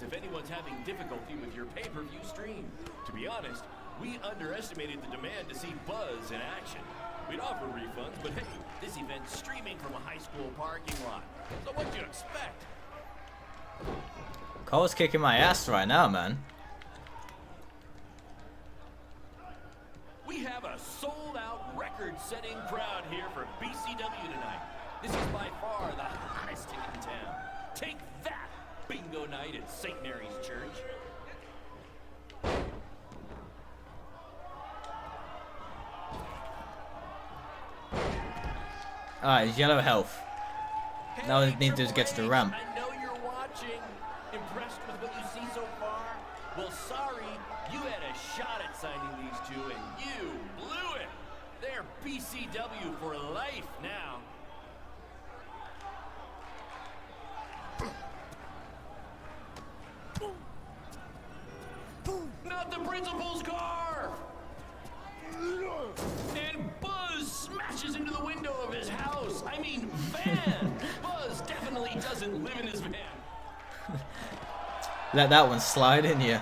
if anyone's having difficulty with your pay-per-view stream. To be honest, we underestimated the demand to see Buzz in action. We'd offer refunds, but hey, this event's streaming from a high school parking lot. So what'd you expect? Cole's kicking my ass right now, man. We have a sold-out, record-setting crowd here for BCW tonight. This is by far the hottest ticket in town. Take that, bingo night at St. Mary's Church. Alright, it's yellow health. Now we need to get to the ramp. I know you're watching. Impressed with what you see so far? Well, sorry, you had a shot at signing these two, and you blew it. They're BCW for life now. Not the principal's car! And Buzz smashes into the window of his house. I mean, van. Buzz definitely doesn't live in his van. Let that one slide in you.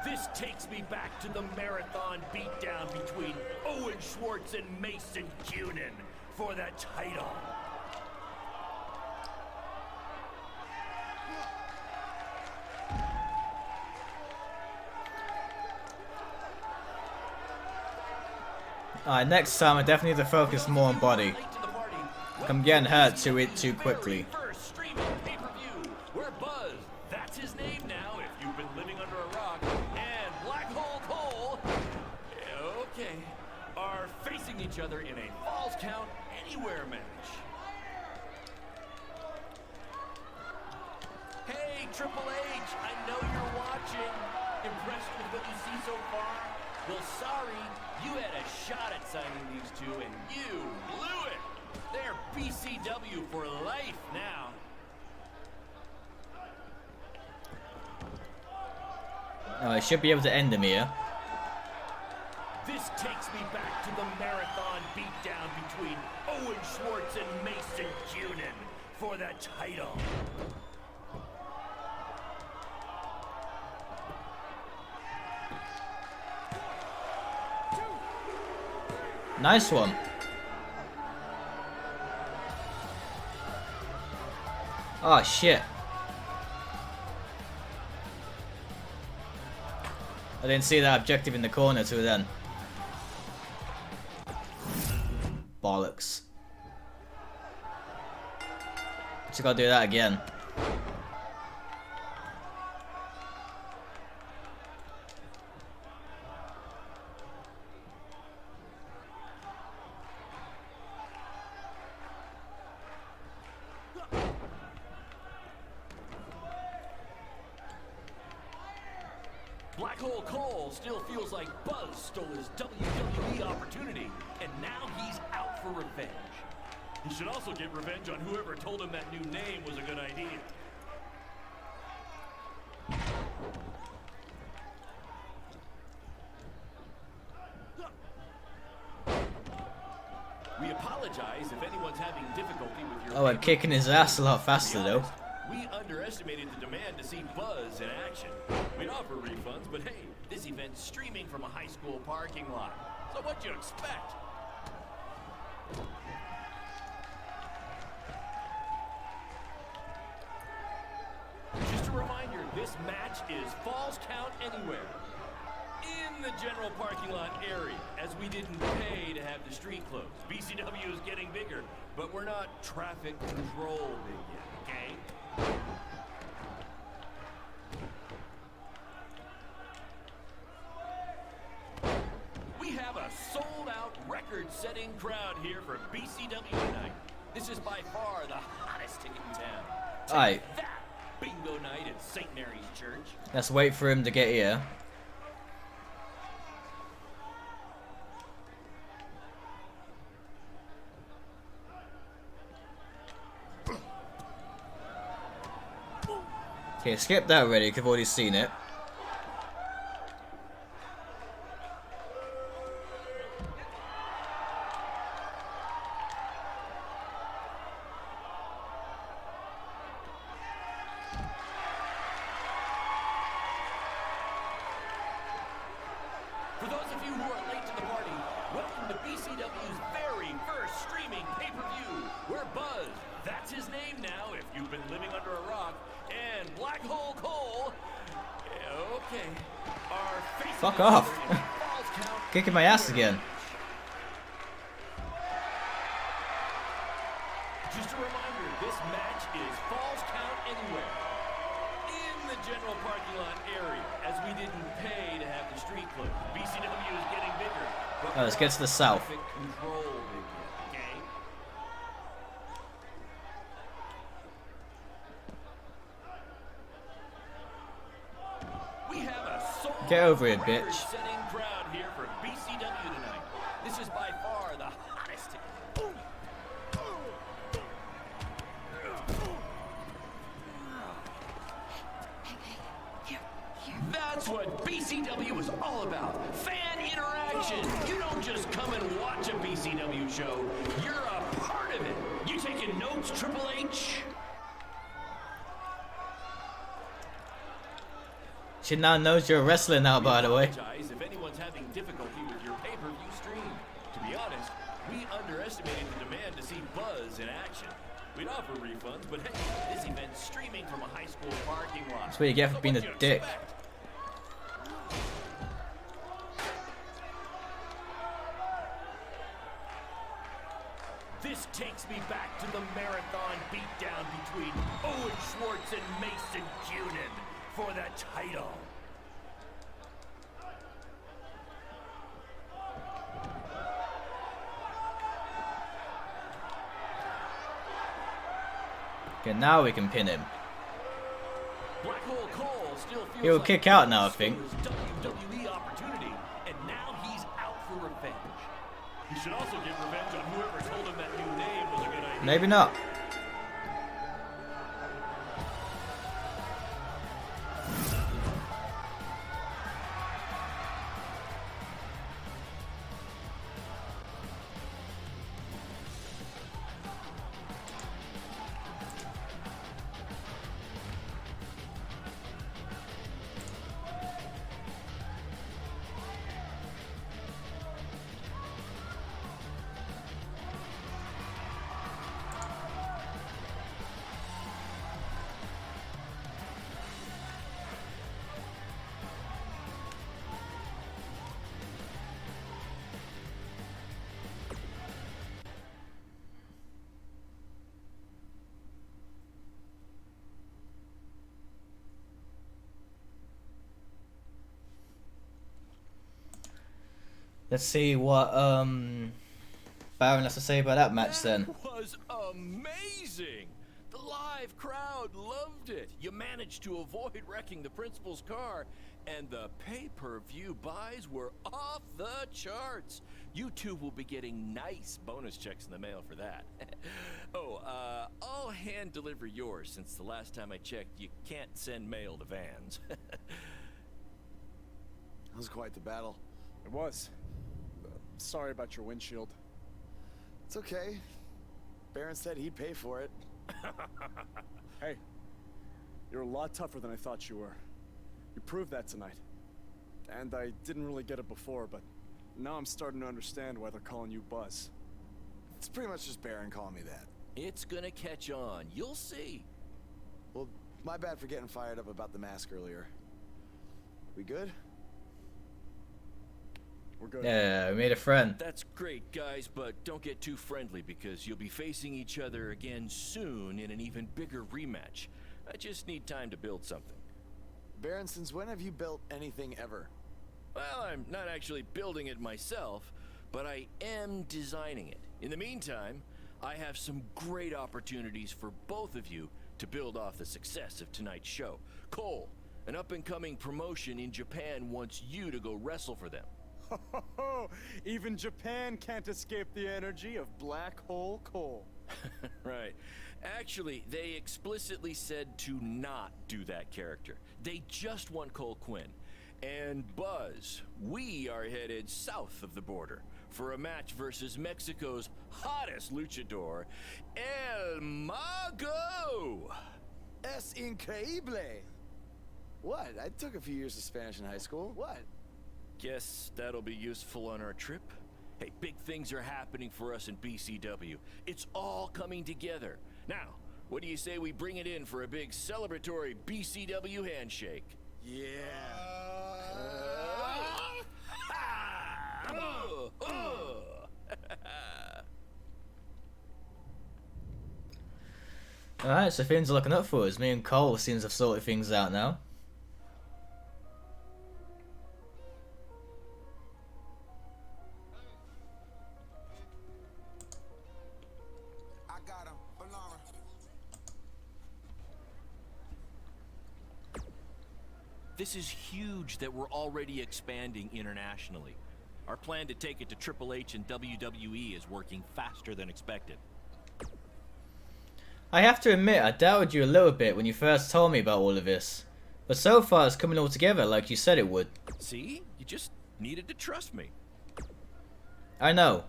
This takes me back to the marathon beatdown between Owen Schwartz and Mason Cunin for the title. Alright, next time I definitely need to focus more on body. I'm getting hurt to it too quickly. First streaming pay-per-view, where Buzz, that's his name now if you've been living under a rock, and Black Hole Cole, okay, are facing each other in a Falls Count Anywhere match. Hey, Triple H, I know you're watching. Impressed with what you see so far? Well, sorry, you had a shot at signing these two, and you blew it. They're BCW for life now. Oh, I should be able to end him here. This takes me back to the marathon beatdown between Owen Schwartz and Mason Cunin for the title. Nice one. Oh shit. I didn't see that objective in the corner till then. Bollocks. Just gotta do that again. Black Hole Hole Cole still feels like Buzz stole his WWE opportunity, and now he's out for revenge. He should also get revenge on whoever told him that new name was a good idea. We apologize if anyone's having difficulty with your... Oh, I'm kicking his ass a lot faster though. We underestimated the demand to see Buzz in action. We'd offer refunds, but hey, this event's streaming from a high school parking lot. So what'd you expect? Just a reminder, this match is Falls Count Anywhere. In the general parking lot area, as we didn't pay to have the street closed. BCW is getting bigger, but we're not traffic control big yet, okay? We have a sold-out, record-setting crowd here for BCW tonight. This is by far the hottest ticket in town. Alright. That bingo night at St. Mary's Church. Let's wait for him to get here. Okay, skip that already, because I've already seen it. For those of you who are late to the party, welcome to BCW's very first streaming pay-per-view. We're Buzz, that's his name now if you've been living under a rock, and Black Hole Cole, okay, are facing Fuck off. Kicking my ass again. Just a reminder, this match is Falls Count Anywhere. In the general parking lot area, as we didn't pay to have the street closed. BCW is getting bigger. But Oh, let's get to the south. traffic control big yet, okay? We have a Get over it, bitch. record-setting crowd here for BCW tonight. This is by far the hottest. That's what BCW is all about. Fan interaction. You don't just come and watch a BCW show. You're a part of it. You taking notes, Triple H? She now knows you're a wrestler now, by the way. Apologize if anyone's having difficulty with your pay-per-view stream. To be honest, we underestimated the demand to see Buzz in action. We'd offer refunds, but hey, this event's streaming from a high school parking lot. That's what you get for being a dick. This takes me back to the marathon beatdown between Owen Schwartz and Mason Cunin for the title. Okay, now we can pin him. Black Hole Cole still feels He'll like kick out now, I think. his WWE opportunity, and now he's out for revenge. He should also get revenge on whoever told him that new name was a good idea. Maybe not. Let's see what Baron has to say about that match then. That was amazing. The live crowd loved it. You managed to avoid wrecking the principal's car, And the pay-per-view buys were off the charts. You two will be getting nice bonus checks in the mail for that. I'll hand deliver yours since the last time I checked, you can't send mail to vans. That was quite the battle. It was. Sorry about your windshield. It's okay. Baron said he'd pay for it. Hey, you're a lot tougher than I thought you were. You proved that tonight. And I didn't really get it before, but now I'm starting to understand why they're calling you Buzz. It's pretty much just Baron calling me that. It's gonna catch on. You'll see. Well, my bad for getting fired up about the mask earlier. We good? We're good. Yeah, we made a friend. That's great, guys, but don't get too friendly because you'll be facing each other again soon in an even bigger rematch. I just need time to build something. Baron, since when have you built anything ever? Well, I'm not actually building it myself, but I am designing it. In the meantime, I have some great opportunities for both of you to build off the success of tonight's show. Cole, an up-and-coming promotion in Japan wants you to go wrestle for them. Even Japan can't escape the energy of Black Hole Cole. Right. Actually, they explicitly said to not do that character. They just want Cole Quinn. And Buzz, we are headed south of the border for a match versus Mexico's hottest luchador, El Mago! Es increíble! What? I took a few years of Spanish in high school. What? Guess that'll be useful on our trip. Hey, big things are happening for us in BCW. It's all coming together. Now, what do you say we bring it in for a big celebratory BCW handshake? Yeah. Alright, so things are looking up for us. Me and Cole seems to have sorted things out now. This is huge that we're already expanding internationally. Our plan to take it to Triple H and WWE is working faster than expected. I have to admit, I doubted you a little bit when you first told me about all of this. But so far it's coming all together like you said it would. See? You just needed to trust me. I know.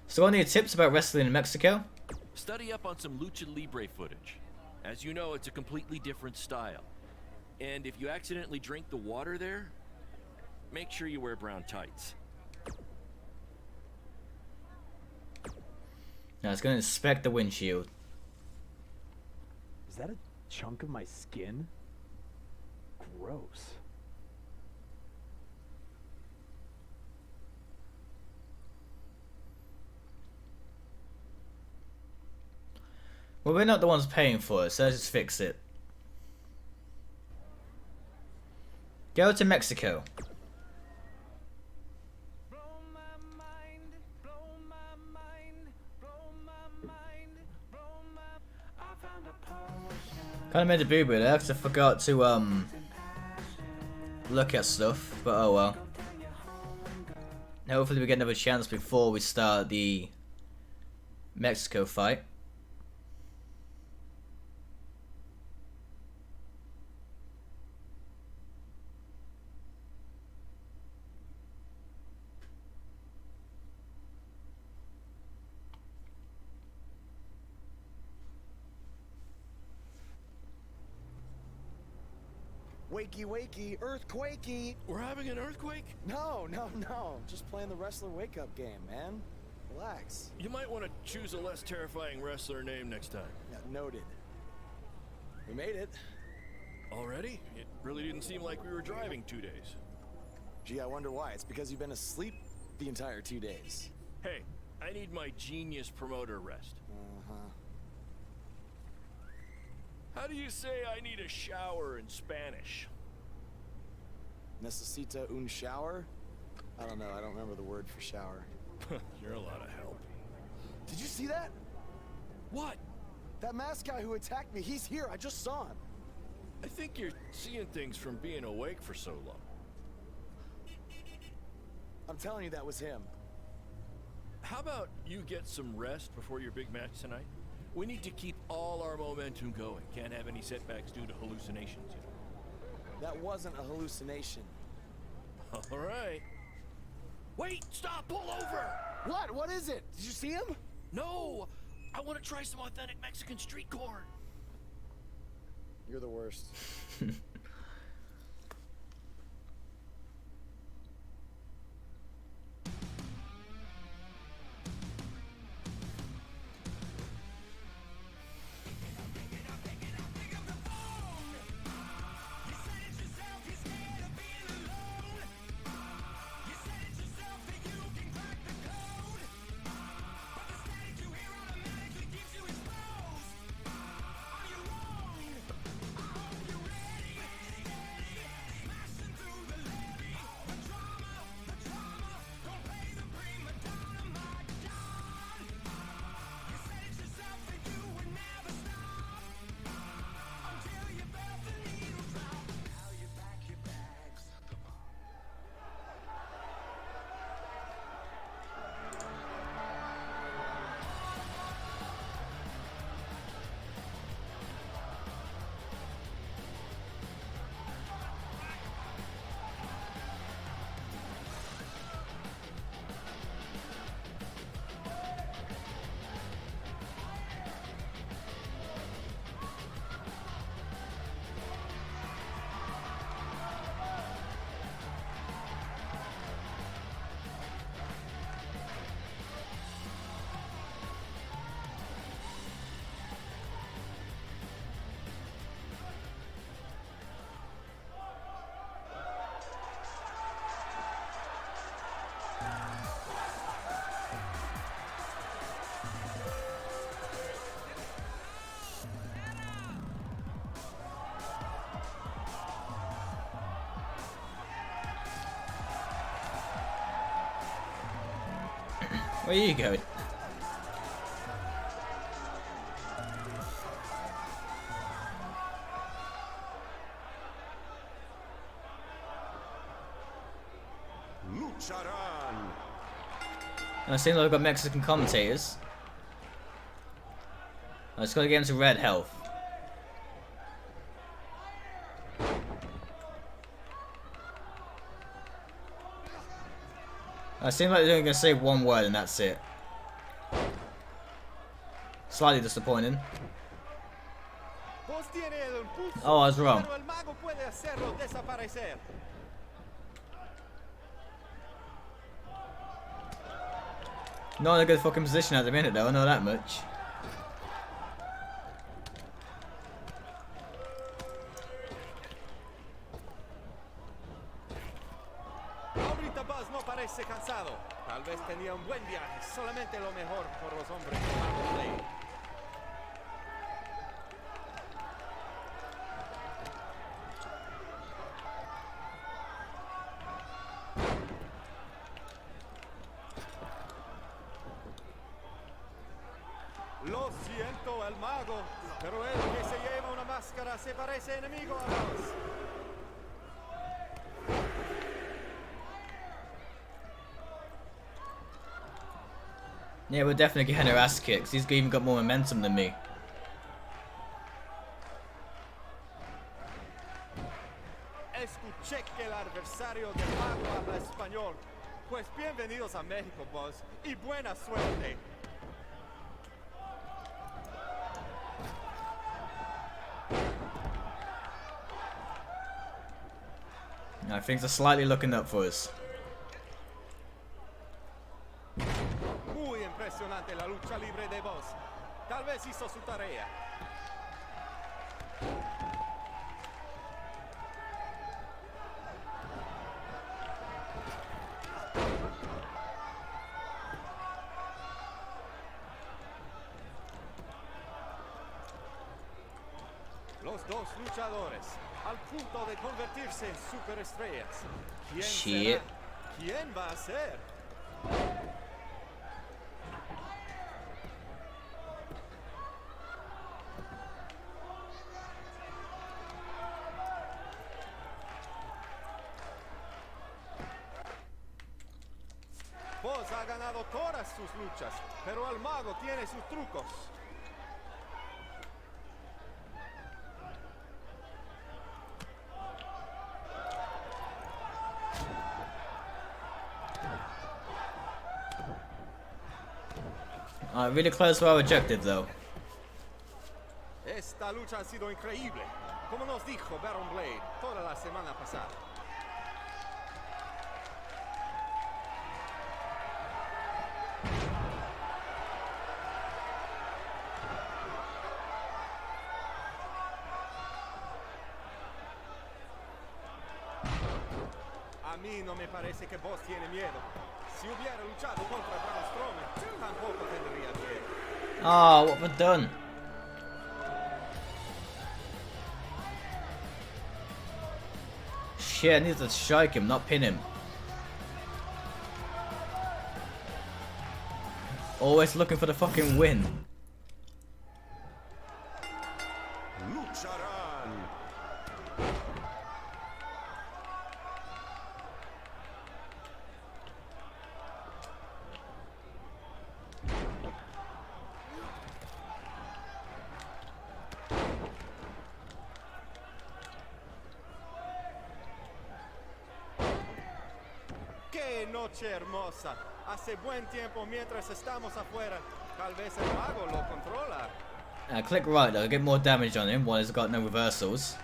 So any tips about wrestling in Mexico? Study up on some lucha libre footage. As you know, it's a completely different style. And if you accidentally drink the water there, make sure you wear brown tights. Now it's going to inspect the windshield. Is that a chunk of my skin? Gross. Well, we're not the ones paying for it, so let's just fix it. Go to Mexico. Kinda made a boo-boo there because I forgot to look at stuff, but oh well. Hopefully we get another chance before we start the Mexico fight. Wakey, wakey, earthquakey. We're having an earthquake? No. Just playing the wrestler wake-up game, man. Relax. You might want to choose a less terrifying wrestler name next time. Yeah, noted. We made it. Already? It really didn't seem like we were driving 2 days. Gee, I wonder why. It's because you've been asleep the entire 2 days. Hey, I need my genius promoter rest. How do you say I need a shower in Spanish? Necesita un shower? I don't know. I don't remember the word for shower. You're a lot of help. Did you see that? What? That masked guy who attacked me. He's here. I just saw him. I think you're seeing things from being awake for so long. I'm telling you that was him. How about you get some rest before your big match tonight? We need to keep all our momentum going. Can't have any setbacks due to hallucinations, you know. That wasn't a hallucination. All right. Wait, stop, pull over! What? What is it? Did you see him? No! I want to try some authentic Mexican street corn. You're the worst. Where are you going? And it seems like I've got Mexican commentators. I just gotta get into red health. It seems like they're only gonna say one word and that's it. Slightly disappointing. Oh, I was wrong. Not in a good fucking position at the minute though, I know that much. Ahorita Buzz no parece cansado. Tal vez tenía un buen viaje. Solamente lo mejor por los hombres de Bad Blade. Lo siento, el mago, pero el que se lleva una máscara se parece enemigo a Buzz. Yeah, we're definitely getting our ass kicked. He's even got more momentum than me. Escuché que el adversario del mago habla español. Pues bienvenidos a México, Buzz, y buena suerte. Now, things are slightly looking up for us. Muy impresionante la lucha libre de Buzz. Tal vez hizo su tarea. Los dos luchadores al punto de convertirse en superestrellas. ¿Quién Shit. será? ¿Quién va a ser? Boss ha ganado todas sus luchas, pero el mago tiene sus trucos. Really close to our objective though. Esta lucha ha sido increíble, como nos dijo Baron Blade toda la semana pasada. A mí no me parece que Boss tiene miedo. Si hubiera luchado contra Braun Strowman, tampoco tendría miedo. Ah, what have I done? Shit, I need to strike him, not pin him. Always looking for the fucking win. ¡Qué noche hermosa! Hace buen tiempo mientras estamos afuera. Tal vez el mago lo controla. Click right though, get more damage on him while he's got no reversals.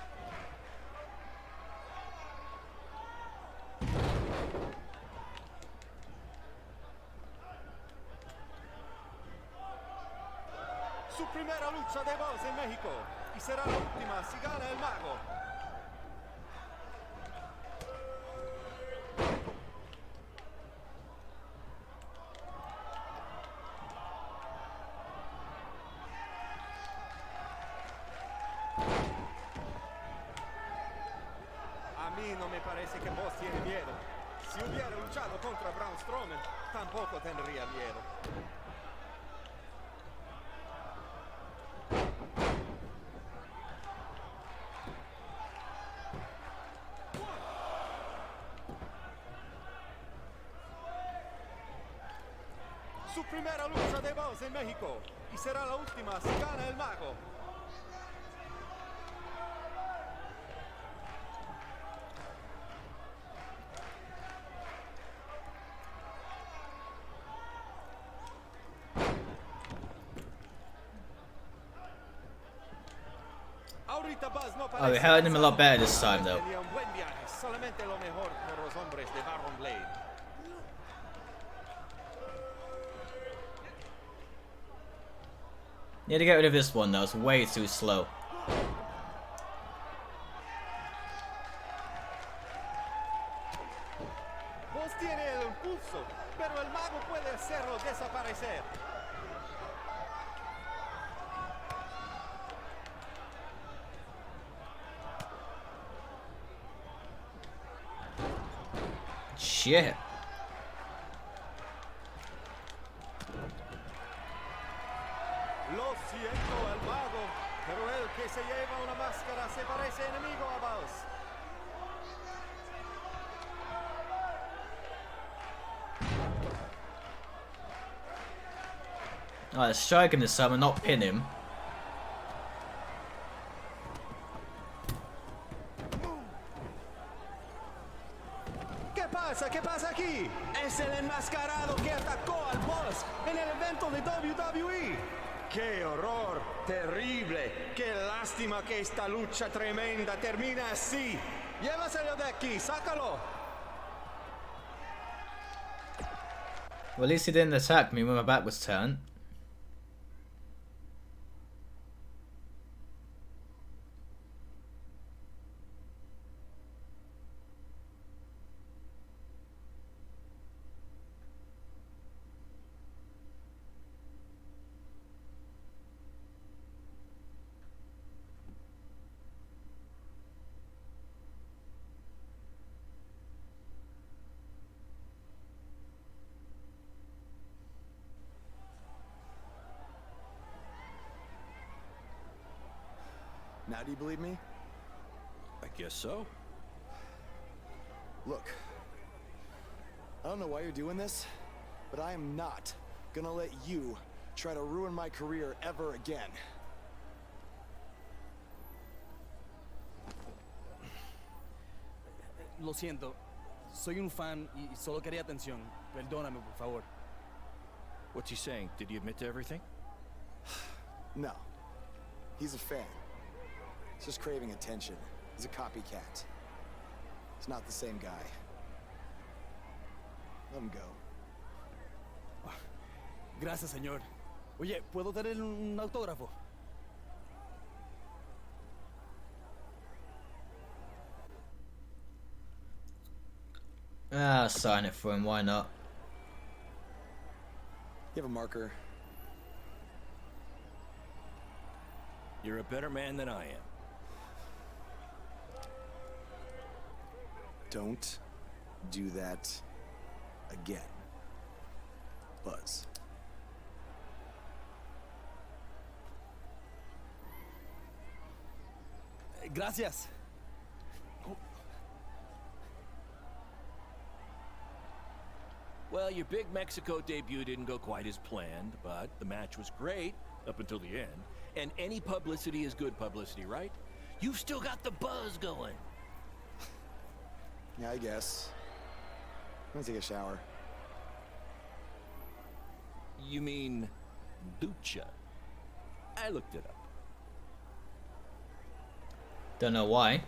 Su primera lucha de Boss en México. Y será la última si gana el mago. A mí no me parece que Boss tiene miedo. Si hubiera luchado contra Braun Strowman, tampoco tendría miedo. Su primera lucha de Boss en México. Y será la última si gana el mago. Oh, we hurt him a lot better this time though. Solamente lo mejor por los hombres de Baron Blade. Need to get rid of this one though, it's way too slow. Boss tiene el impulso, pero el mago puede hacerlo desaparecer. Shit. Lo siento al mago, pero el que se lleva una máscara se parece enemigo a Boss. Alright, strike him this time and not pin him. ¿Qué pasa aquí? Es el enmascarado que atacó al Boss en el evento de WWE. ¡Qué horror! ¡Terrible! ¡Qué lástima que esta lucha tremenda termina así! ¡Llévaselo de aquí! ¡Sácalo! Well, at least he didn't attack me when my back was turned. Now do you believe me? I guess so. Look, I don't know why you're doing this, but I am not gonna let you try to ruin my career ever again. Lo siento. Soy un fan y solo quería atención. Perdóname, por favor. What's he saying? Did he admit to everything? No. He's a fan. He's just craving attention. He's a copycat. He's not the same guy. Let him go. Gracias, señor. Oye, ¿puedo tener un autógrafo? Ah, sign it for him, why not? You have a marker? You're a better man than I am. Don't do that again, Buzz. Gracias. Well, your big Mexico debut didn't go quite as planned, but the match was great up until the end. And any publicity is good publicity, right? You've still got the buzz going. Yeah, I guess. I'm gonna take a shower. You mean lucha? I looked it up. Don't know why.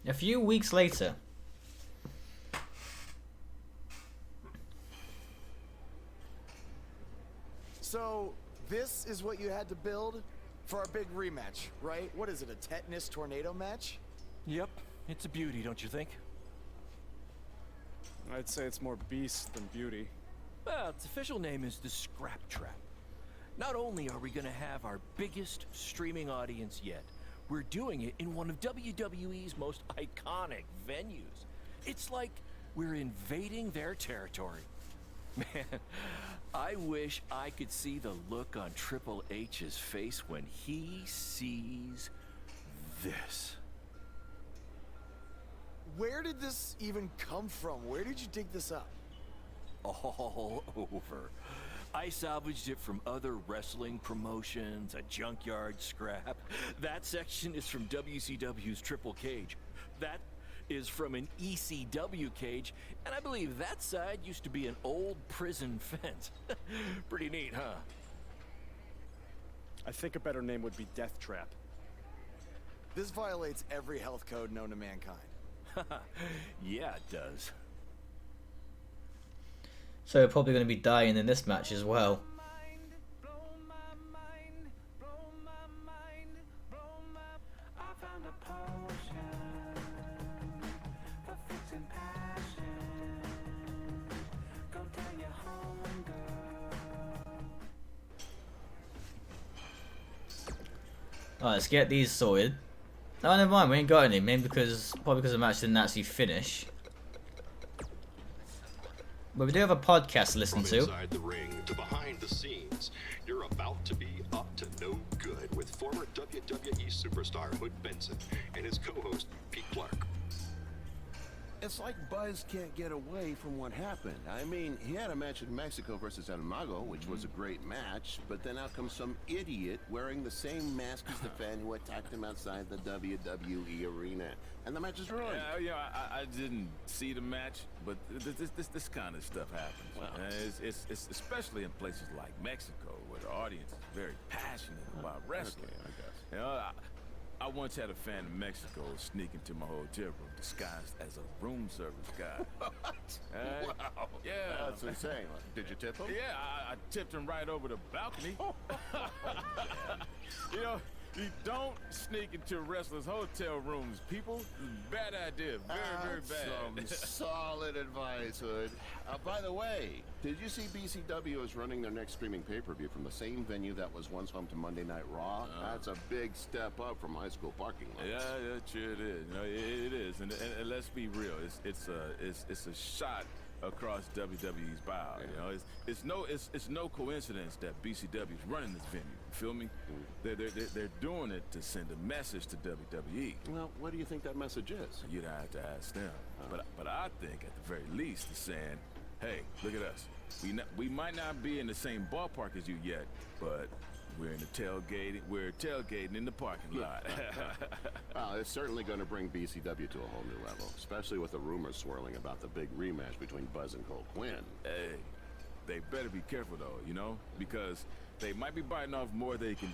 A few weeks later. So, this is what you had to build for our big rematch, right? What is it, a tetanus tornado match? Yep, it's a beauty, don't you think? I'd say it's more beast than beauty. Well, its official name is the Scrap Trap. Not only are we gonna have our biggest streaming audience yet, we're doing it in one of WWE's most iconic venues. It's like we're invading their territory. Man, I wish I could see the look on Triple H's face when he sees this. Where did this even come from? Where did you dig this up? All over. I salvaged it from other wrestling promotions, a junkyard scrap. That section is from WCW's Triple Cage. That is from an ECW cage, and I believe that side used to be an old prison fence. Pretty neat, huh? I think a better name would be Death Trap. This violates every health code known to mankind. Yeah, it does. So we're probably going to be dying in this match as well. Alright, let's get these sorted. No, never mind, we ain't got any. Maybe because, probably because the match didn't actually finish. But we do have a podcast to listen to. From inside the ring to behind the scenes, you're about to be up to no good with former WWE superstar Hood Benson and his co-host Pete Clark. It's like Buzz can't get away from what happened. I mean, he had a match in Mexico versus El Mago, which was a great match, but then out comes some idiot wearing the same mask as the fan who attacked him outside the WWE arena. And the match is ruined. Yeah, I didn't see the match, but this kind of stuff happens. Well, it's especially in places like Mexico, where the audience is very passionate about wrestling. Okay, I guess. You know, I once had a fan in Mexico sneak into my hotel room disguised as a room service guy. Wow. Yeah. That's insane. Did you tip him? Yeah, I tipped him right over the balcony. Don't sneak into wrestlers' hotel rooms, people. Bad idea. Very bad. Some solid advice, Hood. By the way, did you see BCW is running their next streaming pay-per-view from the same venue that was once home to Monday Night Raw? That's a big step up from high school parking lots. Yeah, sure it is. You know, it is, and let's be real. It's a shot across WWE's bow. You know, it's no coincidence that BCW is running this venue. You feel me? They're doing it to send a message to WWE. Well, what do you think that message is? You'd have to ask them. But I think at the very least, it's saying, hey, look at us. We might not be in the same ballpark as you yet, but we're tailgating in the parking lot. Well, it's certainly going to bring BCW to a whole new level, especially with the rumors swirling about the big rematch between Buzz and Cole Quinn. Hey, they better be careful though, you know, because they might be biting off more they can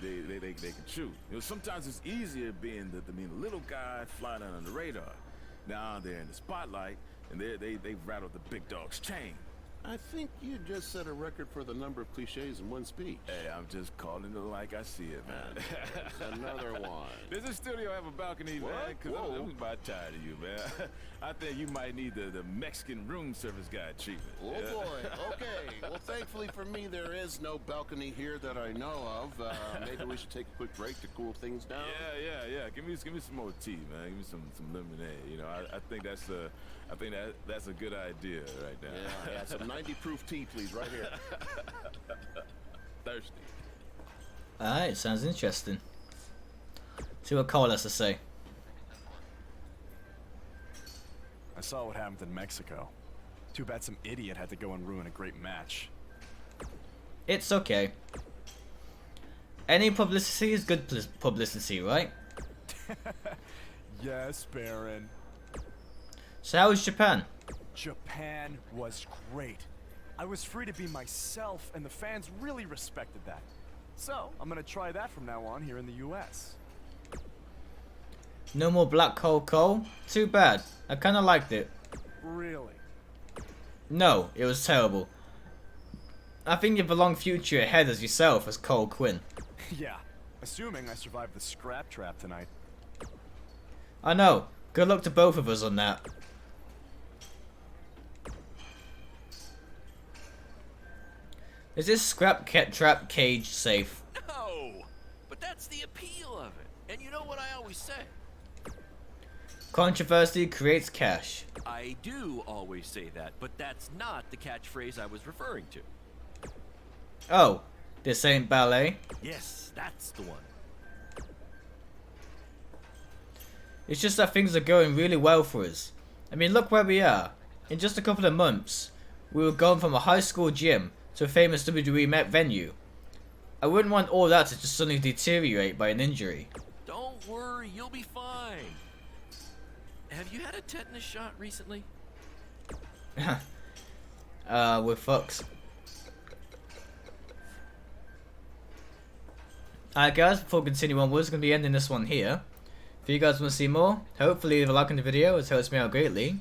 chew. You know, sometimes it's easier being the little guy flying under the radar. Now they're in the spotlight and they've rattled the big dog's chain. I think you just set a record for the number of cliches in one speech. Hey, I'm just calling it like I see it, man. There's another one. Does this studio have a balcony, man? Because I'm about tired of you, man. I think you might need the Mexican room service guy treatment. Oh, boy. Okay. Well, thankfully for me, there is no balcony here that I know of. Maybe we should take a quick break to cool things down. Yeah. Give me some more tea, man. Give me some lemonade. You know, I think that's a good idea right now. Yeah, some 90 proof tea, please, right here. Thirsty. Alright, sounds interesting. See what Cole has to say. I saw what happened in Mexico. Too bad some idiot had to go and ruin a great match. It's okay. Any publicity is good publicity, right? Yes, Baron. So how was Japan? Japan was great. I was free to be myself, and the fans really respected that. So, I'm gonna try that from now on here in the US. No more Black Hole Cole? Too bad. I kinda liked it. Really? No, it was terrible. I think you have a long future ahead as yourself as Cole Quinn. Yeah, assuming I survive the scrap trap tonight. I know. Good luck to both of us on that. Is this scrap trap cage safe? No, but that's the appeal of it. And you know what I always say? Controversy creates cash. I do always say that, but that's not the catchphrase I was referring to. Oh, this ain't ballet? Yes, that's the one. It's just that things are going really well for us. I mean, look where we are. In just a couple of months, we were gone from a high school gym to a famous WWE venue. I wouldn't want all that to just suddenly deteriorate by an injury. Don't worry, you'll be fine. Have you had a tetanus shot recently? With fucks. Alright guys, before we continue on, we're just going to be ending this one here. If you guys want to see more, hopefully leave a like on the video, it helps me out greatly.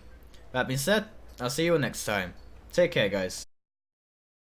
That being said, I'll see you all next time. Take care guys.